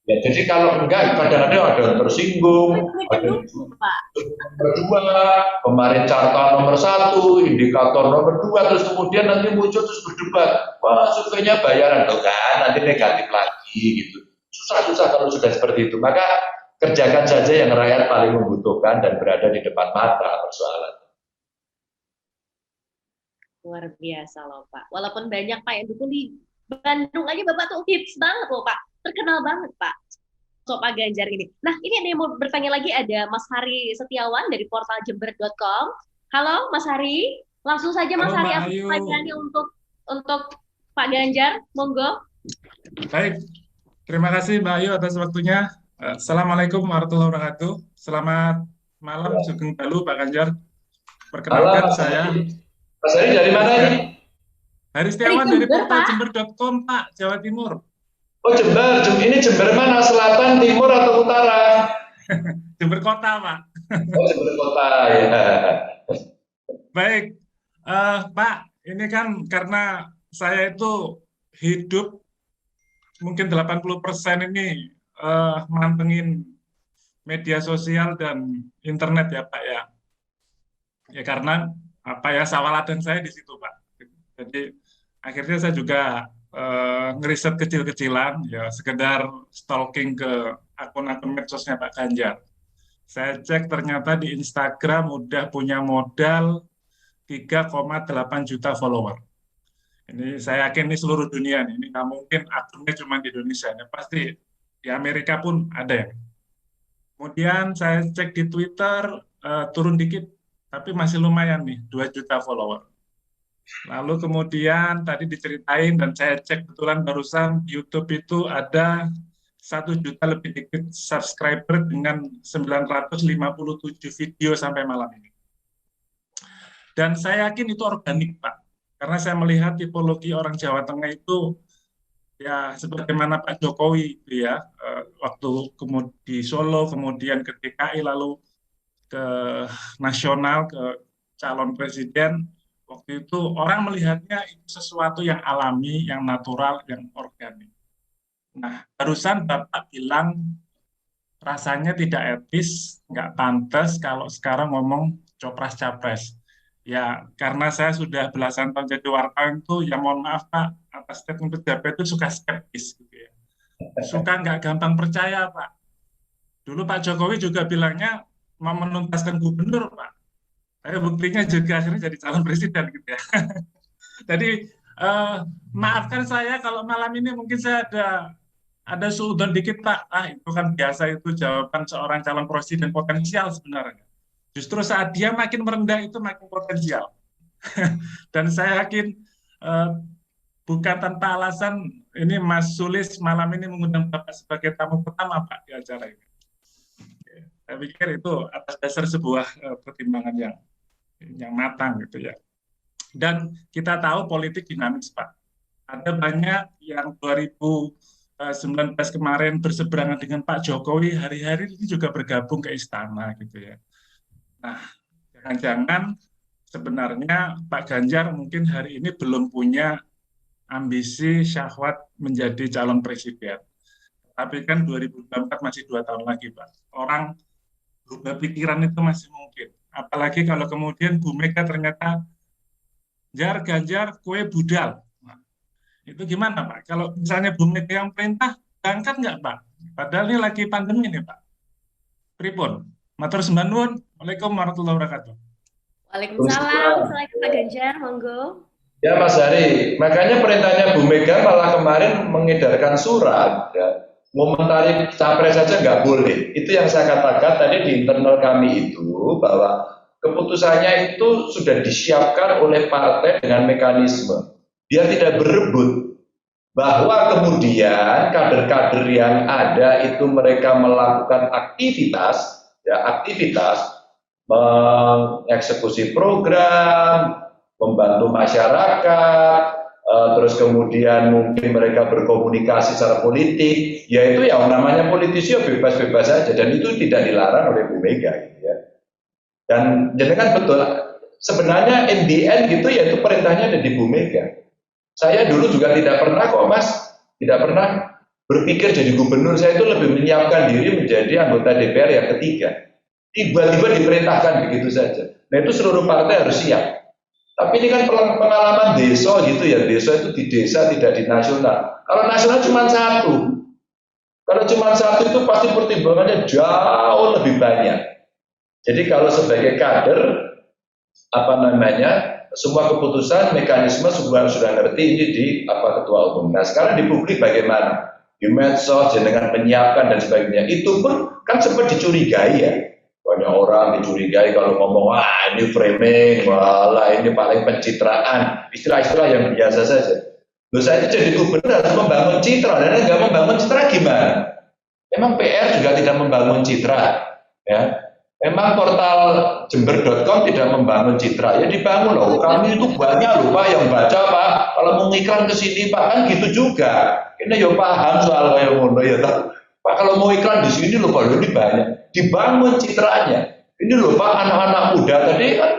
Ya jadi kalau enggak kadang-kadang ada yang tersinggung, ada yang nomor 2, kemarin carta nomor 1, indikator nomor 2, terus kemudian nanti muncul terus berdebat, wah surveinya bayaran tuh kan, nanti negatif lagi gitu. Susah kalau sudah seperti itu. Maka kerjakan saja yang rakyat paling membutuhkan dan berada di depan mata persoalan. Luar biasa loh Pak. Walaupun banyak Pak yang dukung di Bandung aja Bapak tuh hits banget loh Pak. Terkenal banget Pak. So Pak Ganjar ini. Nah ini ada yang mau bertanya lagi, ada Mas Hari Setiawan dari portal jember.com. Halo Mas Hari. Langsung saja Mas Hari, apa pertanyaannya untuk Pak Ganjar? Monggo. Baik. Terima kasih Mbak Ayu atas waktunya. Assalamualaikum warahmatullahi wabarakatuh. Selamat malam, Sugeng Dalu Pak Ganjar. Perkenalkan saya Mas Hari dari mana ini? Hari Setiawan dari portal jember.com Pak, Jawa Timur. Oh Jember, ini Jember mana? Selatan, timur atau utara? Jember Kota Pak. Oh Jember Kota ya. Baik, Pak, ini kan karena saya itu hidup mungkin 80% ini mantengin media sosial dan internet ya Pak ya. Ya karena sawaladan saya di situ Pak. Jadi akhirnya saya juga ngeriset kecil-kecilan ya, sekedar stalking ke akun-akun medsosnya Pak Ganjar. Saya cek ternyata di Instagram udah punya modal 3,8 juta follower. Ini saya yakin ini seluruh dunia nih. Ini nggak mungkin akunnya cuma di Indonesia. Ini pasti di Amerika pun ada ya. Kemudian saya cek di Twitter turun dikit, tapi masih lumayan nih, 2 juta follower. Lalu kemudian tadi diceritain dan saya cek betulan barusan YouTube itu ada 1 juta lebih dikit subscriber dengan 957 video sampai malam ini. Dan saya yakin itu organik Pak, karena saya melihat tipologi orang Jawa Tengah itu ya sebagaimana Pak Jokowi ya, waktu di Solo kemudian ke DKI lalu ke nasional, ke calon presiden, waktu itu orang melihatnya itu sesuatu yang alami, yang natural, yang organik. Nah, barusan Bapak bilang rasanya tidak etis, nggak pantas kalau sekarang ngomong copras-capres. Ya, karena saya sudah belasan tahun jadi wartawan itu, ya mohon maaf Pak, atas statement pejabat itu suka skeptis. Gitu ya. Suka nggak gampang percaya Pak. Dulu Pak Jokowi juga bilangnya mau menuntaskan gubernur Pak. Tapi buktinya juga akhirnya jadi calon presiden gitu ya. Jadi maafkan saya kalau malam ini mungkin saya ada suudon dikit Pak. Itu kan biasa, itu jawaban seorang calon presiden potensial sebenarnya. Justru saat dia makin merendah itu makin potensial. Dan saya yakin bukan tanpa alasan ini Mas Sulis malam ini mengundang Bapak sebagai tamu pertama Pak di acara ini. Saya pikir itu atas dasar sebuah pertimbangan yang matang gitu ya. Dan kita tahu politik dinamis Pak. Ada banyak yang 2019 kemarin berseberangan dengan Pak Jokowi, hari-hari ini juga bergabung ke istana gitu ya. Nah, jangan-jangan sebenarnya Pak Ganjar mungkin hari ini belum punya ambisi syahwat menjadi calon presiden. Tapi kan 2024 masih 2 tahun lagi Pak. Orang berubah pikiran itu masih mungkin. Apalagi kalau kemudian Bu Mega ternyata Ganjar kue budal. Nah, itu gimana Pak? Kalau misalnya Bu Mega yang perintah, berangkat nggak Pak? Padahal ini lagi pandemi nih Pak. Pripun? Matur sembah nuwun. Waalaikumsalam warahmatullahi wabarakatuh. Waalaikumsalam. Assalamualaikum Pak Ganjar, monggo. Ya Mas Hari, makanya perintahnya Bu Mega malah kemarin mengedarkan surat, ya, ngomentari capres saja nggak boleh. Itu yang saya katakan tadi di internal kami itu, bahwa keputusannya itu sudah disiapkan oleh partai dengan mekanisme. Dia tidak berebut, bahwa kemudian kader-kader yang ada itu mereka melakukan aktivitas, mengeksekusi program, membantu masyarakat, terus kemudian mungkin mereka berkomunikasi secara politik, yaitu yang namanya politisi ya bebas-bebas saja, dan itu tidak dilarang oleh Bu Mega gitu ya. Dan jadi kan betul, sebenarnya in the end gitu, yaitu perintahnya ada di Bu Mega. Saya dulu juga tidak pernah kok Mas, tidak pernah berpikir jadi gubernur. Saya itu lebih menyiapkan diri menjadi anggota DPR yang ketiga. Tiba-tiba diperintahkan begitu saja. Nah itu seluruh partai harus siap. Tapi ini kan pengalaman desa gitu ya, desa itu di desa tidak di nasional. Kalau nasional cuma satu. Kalau cuma satu itu pasti pertimbangannya jauh lebih banyak. Jadi kalau sebagai kader, semua keputusan mekanisme sudah ngerti ini di ketua umum. Nah sekarang di publik bagaimana? Di medsos dengan menyiapkan dan sebagainya. Itu pun kan sempat dicurigai ya. Banyak orang dicurigai kalau ngomong, wah ini framing, wala ini paling pencitraan, istilah-istilah yang biasa saja. Loh saya itu jadi gubernur harus membangun citra, dan nggak membangun citra gimana? Emang PR juga tidak membangun citra, ya? Emang portal jember.com tidak membangun citra, ya dibangun loh. Kami itu banyak loh Pak yang baca Pak, kalau mau ngiklan ke sini Pak kan gitu juga. Ini ya paham soal kayak ngono ya Pak, kalau mau iklan di sini loh Pak, ini banyak. Dibangun citranya. Ini loh Pak, anak-anak muda tadi kan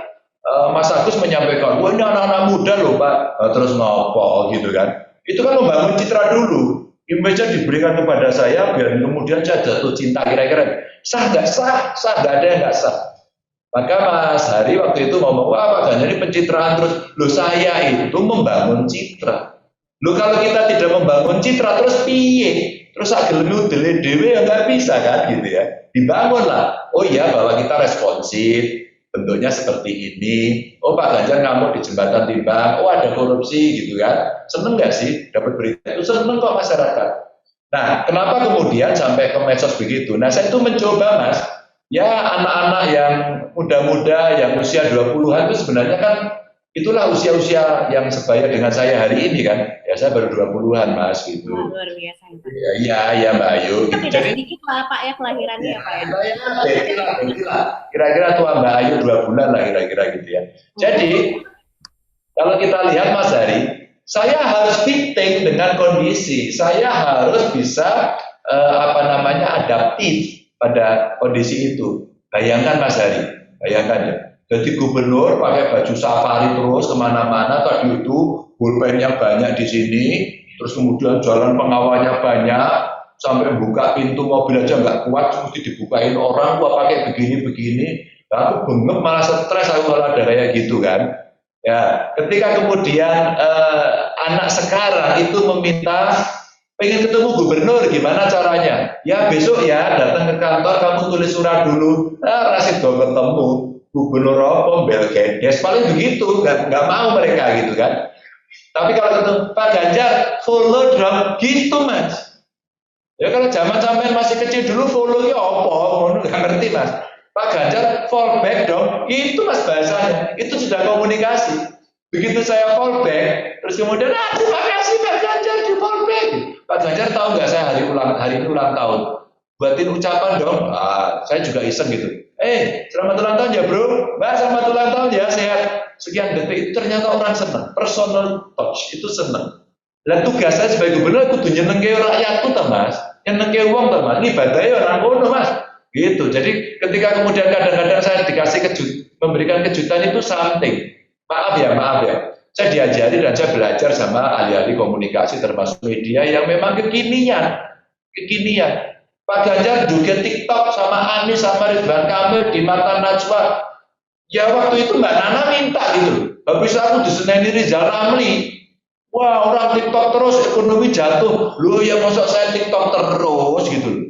Mas Agus menyampaikan, wah ini anak-anak muda loh Pak, terus ngopo gitu kan. Itu kan membangun citra dulu. Image-nya diberikan kepada saya biar kemudian saya jatuh cinta, kira-kira sah nggak sah, nggak ada yang nggak sah. Maka Mas Hari waktu itu ngomong, wah Pak Ganjar ini pencitraan terus. Loh saya itu membangun citra. Loh kalau kita tidak membangun citra terus piye? Terus agelmu dewe ya nggak bisa kan gitu ya. Dibangunlah. Oh iya bahwa kita responsif, bentuknya seperti ini. Oh Pak Ganjar ngamuk di jembatan timbang. Oh ada korupsi gitu kan. Seneng nggak sih dapat berita itu? Seneng kok masyarakat. Nah kenapa kemudian sampai ke medsos begitu? Nah saya itu mencoba Mas. Ya anak-anak yang muda-muda yang usia 20-an itu sebenarnya kan itulah usia-usia yang sebaya dengan saya hari ini kan. Ya saya baru 20-an Mas gitu. Wah, luar biasa. Iya Mbak Ayu. Gitu. Jadi sedikit lah Pak ya kelahirannya ya Pak ya. Kira-kira tua Mbak Ayu 2 bulan lah kira-kira gitu ya. Jadi kalau kita lihat Mas Hari, saya harus fitting dengan kondisi. Saya harus bisa adaptif pada kondisi itu. Bayangkan Mas Hari, bayangkan ya. Jadi gubernur pakai baju safari terus kemana-mana, tadi itu pulpennya banyak di sini, terus kemudian jalan pengawalnya banyak, sampai buka pintu mobil aja nggak kuat, mesti dibukain orang, gua pakai begini-begini. Nah, aku bengep malah stres, aku malah ada kayak gitu kan. Ya, ketika kemudian anak sekarang itu meminta pengen ketemu gubernur, gimana caranya? Ya besok ya datang ke kantor, kamu tulis surat dulu. Nah, rasid dong ketemu gubernur apa, Belgedes, paling begitu, nggak mau mereka gitu kan. Tapi kalau ketemu Pak Ganjar, follow dong, gitu Mas. Ya kalau zaman sampean masih kecil dulu follow-nya apa, nggak ngerti Mas. Pak Ganjar fallback dong, itu Mas bahasanya, itu sudah komunikasi. Begitu saya fallback, terus kemudian terima kasih Pak Ganjar di fallback. Pak Ganjar tahu nggak saya hari ini ulang tahun, buatin ucapan dong. Saya juga iseng gitu. Selamat ulang tahun ya bro, Mbak selamat ulang tahun ya, sehat. Sekian detik, ternyata orang senang, personal touch itu senang. Dan tugas saya sebagai gubernur kudu nyenengke rakyatku ta Mas, nyenengke wong ta Mas. Ini badai orang kono Mas. Gitu. Jadi ketika kemudian kadang-kadang saya dikasih memberikan kejutan itu something. Maaf ya. Saya diajari dan saya belajar sama ahli-ahli komunikasi termasuk media yang memang kekinian. Pak Ganjar juga TikTok sama Anies sama Ridwan Kamil di Mata Najwa. Ya waktu itu Mbak Nana minta gitu. Habis aku diseneni Rizal Ramli. Wah orang TikTok terus ekonomi jatuh. Loh ya masuk saya TikTok terus gitu.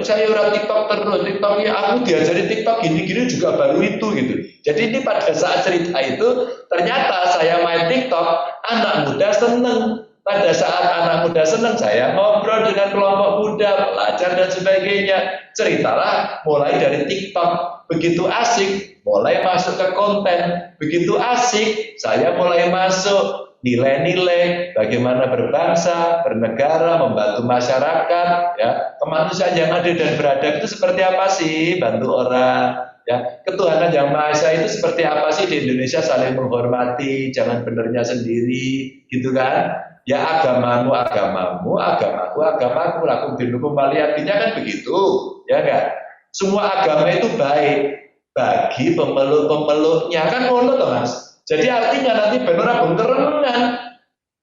Saya orang TikTok terus, TikToknya aku diajari TikTok gini-gini juga baru itu gitu. Jadi ini pada saat cerita itu ternyata saya main TikTok, anak muda seneng. Pada saat anak muda seneng, saya ngobrol dengan kelompok muda, belajar dan sebagainya. Ceritalah mulai dari TikTok, begitu asik, mulai masuk ke konten, begitu asik, saya mulai masuk nilai-nilai bagaimana berbangsa, bernegara, membantu masyarakat, ya kemanusiaan yang adil dan beradab itu seperti apa sih, bantu orang, ya ketuhanan yang maha esa itu seperti apa sih di Indonesia, saling menghormati, jangan benernya sendiri, gitu kan? Ya agamamu, agamaku, lakum dinukum waliyadinnya kan begitu, ya kan? Semua agama itu baik bagi pemeluk-pemeluknya kan ngono toh Mas. Jadi artinya nanti benar bengkerengan,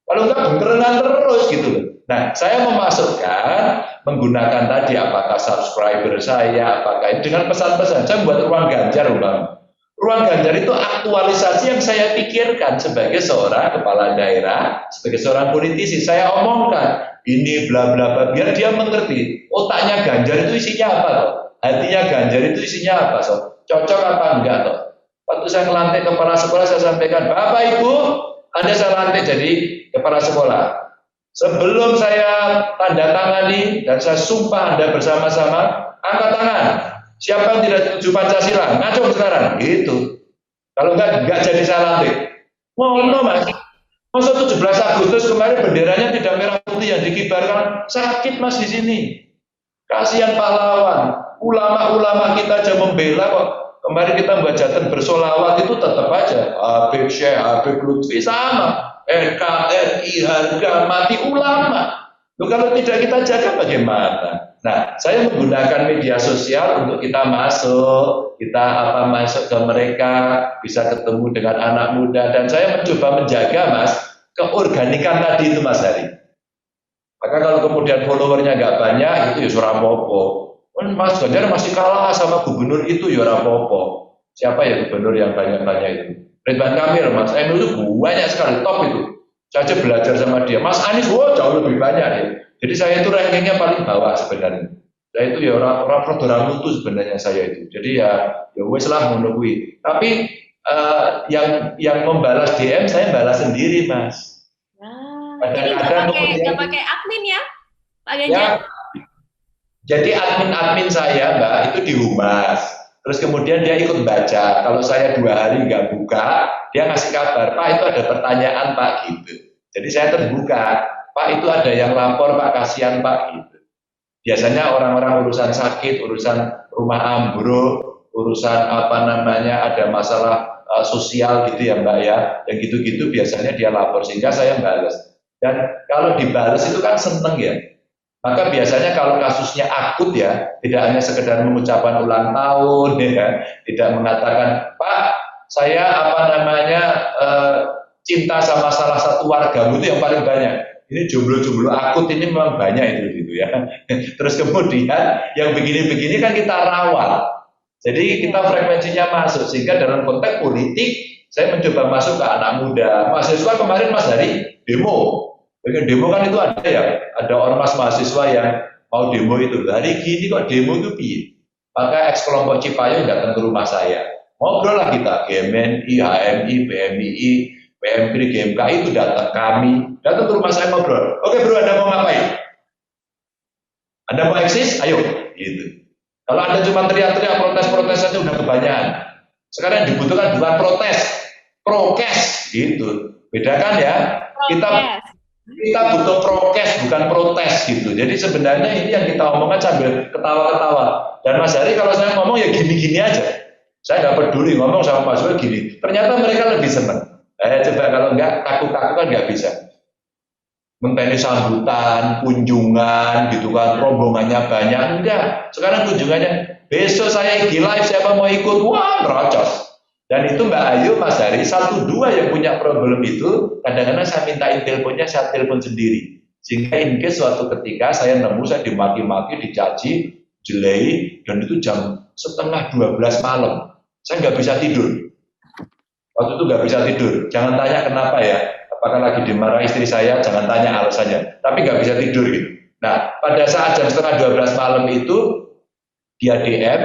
kalau enggak bengkerengan terus gitu loh. Nah, saya memasukkan menggunakan tadi apakah subscriber saya, apakah dengan pesan-pesan. Saya buat ruang Ganjar, Bang. Ruang Ganjar itu aktualisasi yang saya pikirkan sebagai seorang kepala daerah, sebagai seorang politisi. Saya omongkan ini bla bla bla biar dia mengerti. Otaknya Ganjar itu isinya apa toh? Hatinya Ganjar itu isinya apa toh? Cocok apa enggak toh? Waktu saya melantik kepala sekolah, saya sampaikan, Bapak Ibu, Anda saya lantik jadi kepala sekolah. Sebelum saya tanda tangani dan saya sumpah Anda bersama-sama, angkat tangan. Siapa yang tidak setuju Pancasila? Ngacung sekarang. Gitu. Kalau enggak jadi saya lantik. Ngono Mas. Masa 17 Agustus kemarin benderanya tidak merah putih yang dikibarkan. Sakit Mas di sini. Kasihan pahlawan. Ulama-ulama kita aja membela kok. Kemarin kita membuat jatan bersolawat itu tetap aja Habib Syekh, Habib Lutfi sama NKRI harga mati ulama. Loh, kalau tidak kita jaga bagaimana? Nah, saya menggunakan media sosial untuk kita masuk ke mereka, bisa ketemu dengan anak muda dan saya mencoba menjaga Mas keorganikan tadi itu Mas Hari. Maka kalau kemudian followernya nggak banyak itu ya surapopo. Mas Ganjar masih kalah sama gubernur itu ya rapopo. Siapa ya gubernur yang banyak-banyak itu? Ridwan Kamil, Mas Enu itu banyak sekali, top itu. Saya aja belajar sama dia. Mas Anies, jauh lebih banyak ya. Jadi saya itu rankingnya paling bawah sebenarnya. Saya itu ya orang mutu sebenarnya saya itu. Jadi ya wes lah menunggu. Tapi yang membalas DM saya balas sendiri, Mas. Jadi nggak pakai admin ya, Pak Ganjar? Ya, jadi admin saya, Mbak, itu di humas. Terus kemudian dia ikut baca. Kalau saya 2 hari nggak buka, dia ngasih kabar, Pak itu ada pertanyaan Pak gitu. Jadi saya terbuka, Pak itu ada yang lapor Pak, kasihan Pak gitu. Biasanya orang-orang urusan sakit, urusan rumah ambruk, urusan ada masalah sosial gitu ya Mbak ya. Yang gitu-gitu biasanya dia lapor sehingga saya balas. Dan kalau dibalas itu kan seneng ya. Maka biasanya kalau kasusnya akut ya, tidak hanya sekedar mengucapkan ulang tahun, ya, tidak mengatakan, Pak, saya cinta sama salah satu wargamu itu yang paling banyak. Ini jomblo-jomblo akut ini memang banyak itu gitu ya. Terus kemudian yang begini-begini kan kita rawat. Jadi kita frekuensinya masuk, sehingga dalam konteks politik saya mencoba masuk ke anak muda. Mahasiswa kemarin Mas Hari demo. Demo kan itu ada ya, ada ormas mahasiswa yang mau demo itu. Hari gini kok demo itu piye? Maka eks kelompok Cipayung datang ke rumah saya. Ngobrol lah kita, GMNI, HMI, PMII, PMPRI, GMKI itu datang ke rumah saya ngobrol. Oke bro, Anda mau ngapain? Anda mau eksis? Ayo, gitu. Kalau Anda cuma teriak-teriak protes-protes saja udah kebanyakan. Sekarang yang dibutuhkan bukan protes, prokes, gitu. Bedakan ya. Kita butuh prokes, bukan protes, gitu. Jadi sebenarnya ini yang kita omongkan sambil ketawa-ketawa. Dan Mas Hari kalau saya ngomong ya gini-gini aja. Saya nggak peduli ngomong sama Mas Hari gini. Ternyata mereka lebih senang. Coba kalau enggak, kaku-kaku kan nggak bisa. Menteni sambutan, kunjungan, gitu kan, rombongannya banyak, enggak. Sekarang kunjungannya, besok saya IG live, siapa mau ikut? Wah, merocos. Dan itu Mbak Ayu, Mas Hari, 1-2 yang punya problem itu, kadang-kadang saya mintain teleponnya, saya telepon sendiri. Sehingga in case suatu ketika saya nemu, saya dimaki-maki, dicaci, jelei, dan itu jam 11:30 malam. Saya nggak bisa tidur. Waktu itu nggak bisa tidur. Jangan tanya kenapa ya. Apakah lagi dimarahi istri saya, jangan tanya alasannya. Tapi nggak bisa tidur gitu. Nah, pada saat jam 11:30 malam itu, dia DM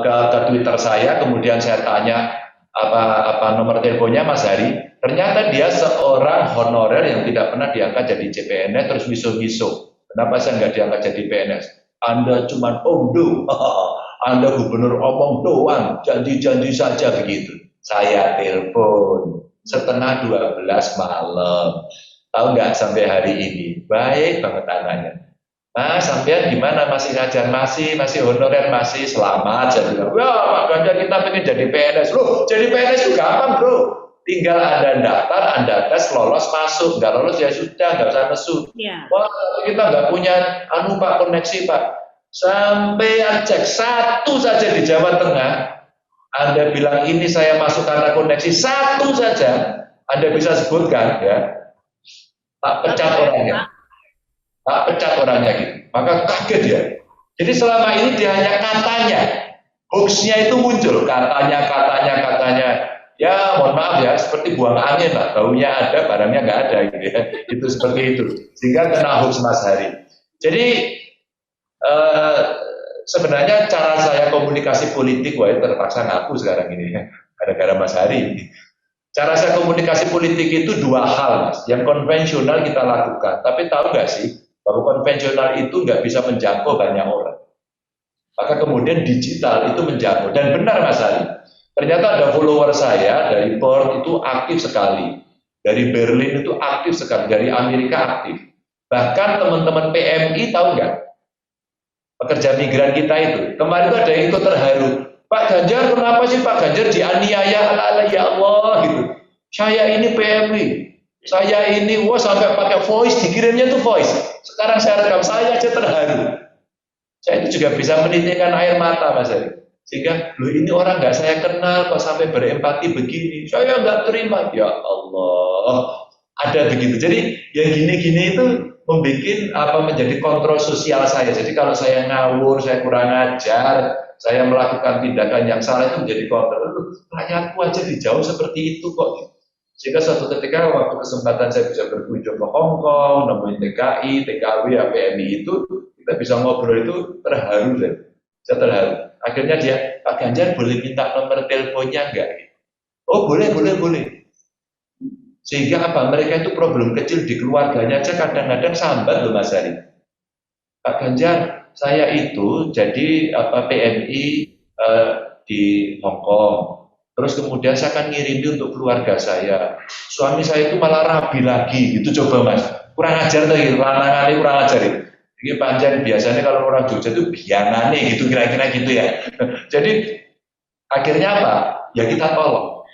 ke Twitter saya, kemudian saya tanya apa nomor teleponnya Mas Hari. Ternyata dia seorang honorer yang tidak pernah diangkat jadi CPNS, terus miso-miso. Kenapa saya nggak diangkat jadi PNS? Anda cuma omdo, Anda gubernur omong doang, janji-janji saja begitu. Saya telepon 11:30 malam. Tahu nggak sampai hari ini? Baik banget tangannya. Mas, sampean gimana? Masih ngajar? Masih honorer? Masih selamat. Saya bilang, wah Pak Ganjar kita pengen jadi PNS. Loh, jadi PNS itu gampang bro. Tinggal Anda daftar, Anda tes, lolos masuk. Nggak lolos ya sudah, nggak usah nesu. Yeah. Wah, kita nggak punya Pak koneksi Pak. Sampai cek satu saja di Jawa Tengah. Anda bilang ini saya masuk karena koneksi, satu saja Anda bisa sebutkan ya, tak pecat orangnya, gitu. Maka kaget ya. Jadi selama ini dia hanya katanya, hoaxnya itu muncul, katanya. Ya mohon maaf ya, seperti buang angin lah, baunya ada, barangnya nggak ada gitu ya. Itu seperti itu, sehingga kena hoax Mas Hari. Jadi sebenarnya cara saya komunikasi politik, wah terpaksa ngaku sekarang ini ya, gara-gara Mas Hari. Cara saya komunikasi politik itu dua hal, Mas. Yang konvensional kita lakukan, tapi tahu nggak sih bahwa konvensional itu nggak bisa menjangkau banyak orang. Maka kemudian digital itu menjangkau. Dan benar Mas Hari, ternyata ada follower saya dari Perth itu aktif sekali, dari Berlin itu aktif sekali, dari Amerika aktif. Bahkan teman-teman PMI tahu nggak? Pekerja migran kita itu, kemarin itu ada yang ikut terharu. Pak Ganjar, kenapa sih Pak Ganjar dianiaya? Ya Allah, gitu. Saya ini PMI, saya ini, wah sampai pakai voice, dikirimnya tuh voice. Sekarang saya rekam, saya aja terharu. Saya itu juga bisa menitikkan air mata, Mas Ari. Sehingga, loh ini orang nggak saya kenal kok sampai berempati begini. Saya nggak terima, ya Allah. Ada begitu. Jadi yang gini-gini itu menjadi kontrol sosial saya. Jadi kalau saya ngawur, saya kurang ajar, saya melakukan tindakan yang salah itu menjadi kontrol. Rakyatku aja dijauh seperti itu kok. Sehingga suatu ketika waktu kesempatan saya bisa berkunjung ke Hong Kong, nemuin TKI, TKW, PMI itu, kita bisa ngobrol itu terharu. Saya terharu. Akhirnya dia, Pak Ganjar boleh minta nomor teleponnya enggak? Oh boleh. Sehingga apa? Mereka itu problem kecil di keluarganya aja kadang-kadang sambat loh Mas Ari. Pak Ganjar, saya itu jadi PMI di Hong Kong. Terus kemudian saya akan ngirimin untuk keluarga saya. Suami saya itu malah rabi lagi, gitu coba Mas. Kurang ajar lagi, lanangannya kurang ajar. Ini panjang biasanya kalau orang Jogja itu bianane gitu kira-kira gitu ya. Jadi akhirnya apa? Ya kita tolong.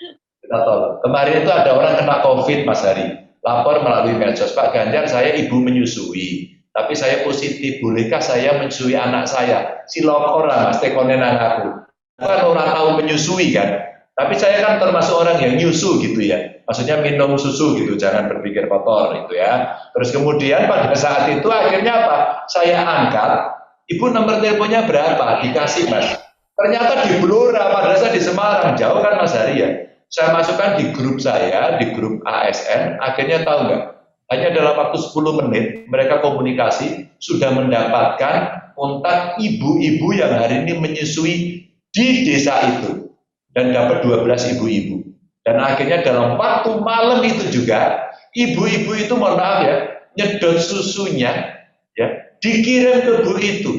Kemarin itu ada orang kena COVID Mas Hari, lapor melalui medsos, Pak Ganjar saya ibu menyusui, tapi saya positif, bolehkah saya menyusui anak saya? Si lokor lah Mas, tekonen anakku. Kan orang tahu menyusui kan, Tapi saya kan termasuk orang yang nyusu gitu ya. Maksudnya minum susu gitu, jangan berpikir kotor itu ya. Terus kemudian pada saat itu akhirnya apa? Saya angkat, ibu nomor teleponnya berapa? Dikasih mas. Ternyata di Blora, padahal saya di Semarang, jauh kan Mas Hari ya. Saya masukkan di grup saya, di grup ASN, akhirnya tahu nggak? Hanya dalam waktu 10 menit, mereka komunikasi, sudah mendapatkan kontak ibu-ibu yang hari ini menyusui di desa itu. Dan dapat 12 ibu-ibu. Dan akhirnya dalam waktu malam itu juga, ibu-ibu itu mohon maaf ya, nyedot susunya, ya, dikirim ke bu itu.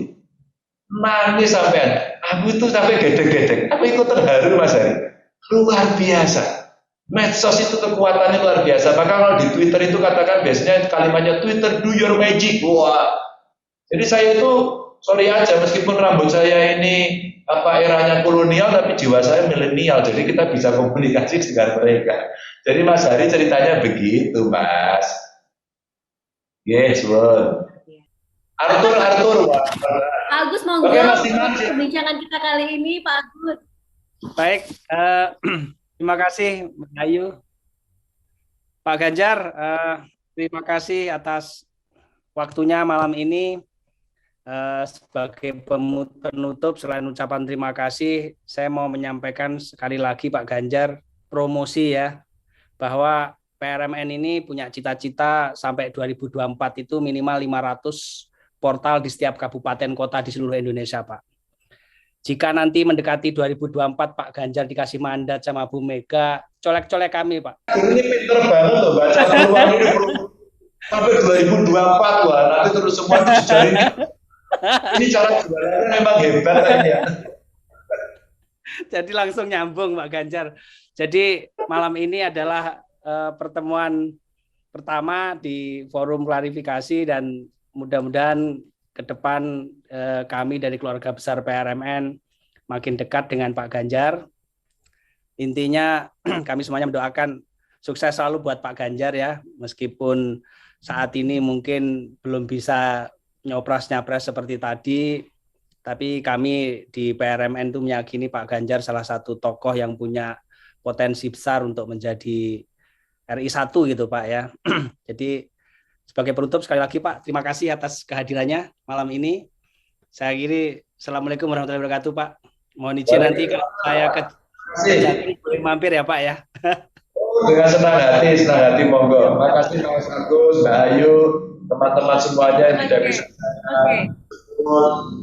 Nangis sampean, aku itu sampai gedek-gedek. Aku ikut terharu Mas Hari. Luar biasa. Medsos itu kekuatannya luar biasa. Maka kalau di Twitter itu katakan biasanya kalimatnya Twitter do your magic. Wah. Jadi saya itu sorry aja meskipun rambut saya ini eranya kolonial tapi jiwa saya milenial. Jadi kita bisa komunikasi dengan mereka. Jadi Mas Hari ceritanya begitu, Mas. Yes, Won. Arthur. Agus monggo perbincangan kita kali ini, Pak Agus. Baik, terima kasih Mbak Ayu. Pak Ganjar, terima kasih atas waktunya malam ini. Sebagai penutup, selain ucapan terima kasih, saya mau menyampaikan sekali lagi Pak Ganjar, promosi ya, bahwa PRMN ini punya cita-cita sampai 2024 itu minimal 500 portal di setiap kabupaten kota di seluruh Indonesia, Pak. Jika nanti mendekati 2024 Pak Ganjar dikasih mandat sama Bu Mega, colek-colek kami, Pak. Ini pinter banget loh, baca peluang ini sampai 2024, wah, nanti terus semua dijari. Ini cara jualannya memang hebat ya. Jadi langsung nyambung Pak Ganjar. Jadi malam ini adalah pertemuan pertama di forum klarifikasi dan mudah-mudahan ke depan kami dari keluarga besar PRMN makin dekat dengan Pak Ganjar. Intinya kami semuanya mendoakan sukses selalu buat Pak Ganjar ya, meskipun saat ini mungkin belum bisa nyopras-nyapres seperti tadi, tapi kami di PRMN itu meyakini Pak Ganjar salah satu tokoh yang punya potensi besar untuk menjadi RI 1 gitu Pak ya. Jadi sebagai penutup sekali lagi Pak, terima kasih atas kehadirannya malam ini. Saya akhiri, Assalamualaikum warahmatullahi wabarakatuh Pak. Mohon izin nanti kalau saya ke Jatim boleh mampir ya Pak ya. Dengan senang hati monggo. Terima kasih Mas Agus, Mbak Ayu, teman-teman semuanya yang tidak bisa.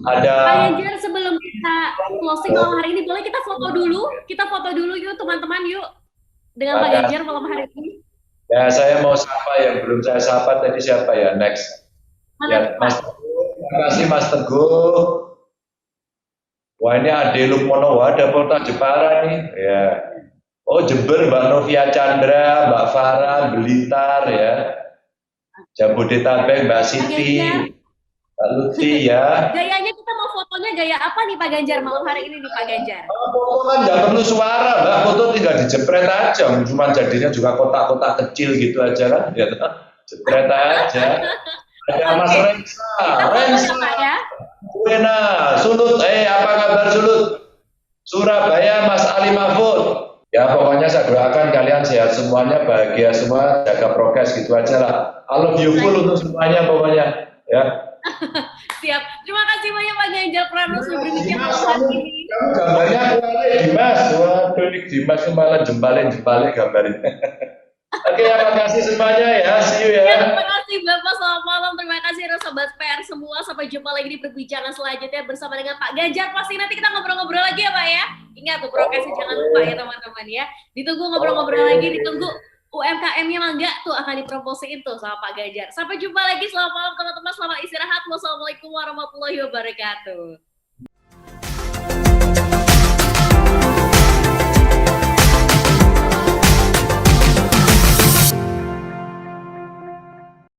Ada Pak Ganjar, sebelum kita closing malam hari ini, boleh kita foto dulu? Kita foto dulu yuk teman-teman yuk dengan Pak Ganjar malam hari ini. Ya, saya mau sapa yang belum saya sapa tadi siapa ya? Next. Ya, Mas Teguh. Terima kasih Mas Teguh. Wah, ini Ade Lukmono, ada Polta Jepara nih. Ya. Oh, Jember, Mbak Novia Chandra, Mbak Farah, Blitar ya. Jabodetabek, Mbak Siti, Mbak Lutfi ya. Gayanya kita mau fotonya gaya apa nih Pak Ganjar malam hari ini nih Pak Ganjar? Foto kan nggak perlu suara, Mbak. Foto tinggal dijepret aja. Cuma jadinya juga kotak-kotak kecil gitu aja kan. Ya, jepret aja. Ada Mas Rensa. Buena, Sulut. Apa kabar Sulut? Surabaya, Mas Ali Mahfud. Ya pokoknya saya doakan kalian sehat semuanya, bahagia semua, jaga prokes gitu aja lah. I love you full untuk semuanya pokoknya. Ya. Siap. Terima kasih banyak Pak Ganjar Pranowo sudah berbincang malam hari ini. Kamu gambarnya kemarin Dimas. Waduh, ini Dimas kemarin jempalin gambarin. Oke, terima kasih semuanya ya. See you ya. Terima kasih Bapak, selamat malam. Terima kasih sobat PR semua. Sampai jumpa lagi di perbincangan selanjutnya bersama dengan Pak Ganjar. Pasti nanti kita ngobrol-ngobrol lagi ya Pak ya. Ingat tuh prokesnya jangan lupa ya teman-teman ya. Ditunggu ngobrol-ngobrol lagi, ditunggu UMKM-nya mangga tuh akan dipromosiin tuh sama Pak Ganjar. Sampai jumpa lagi, selamat malam teman-teman, selamat istirahat. Wassalamualaikum warahmatullahi wabarakatuh.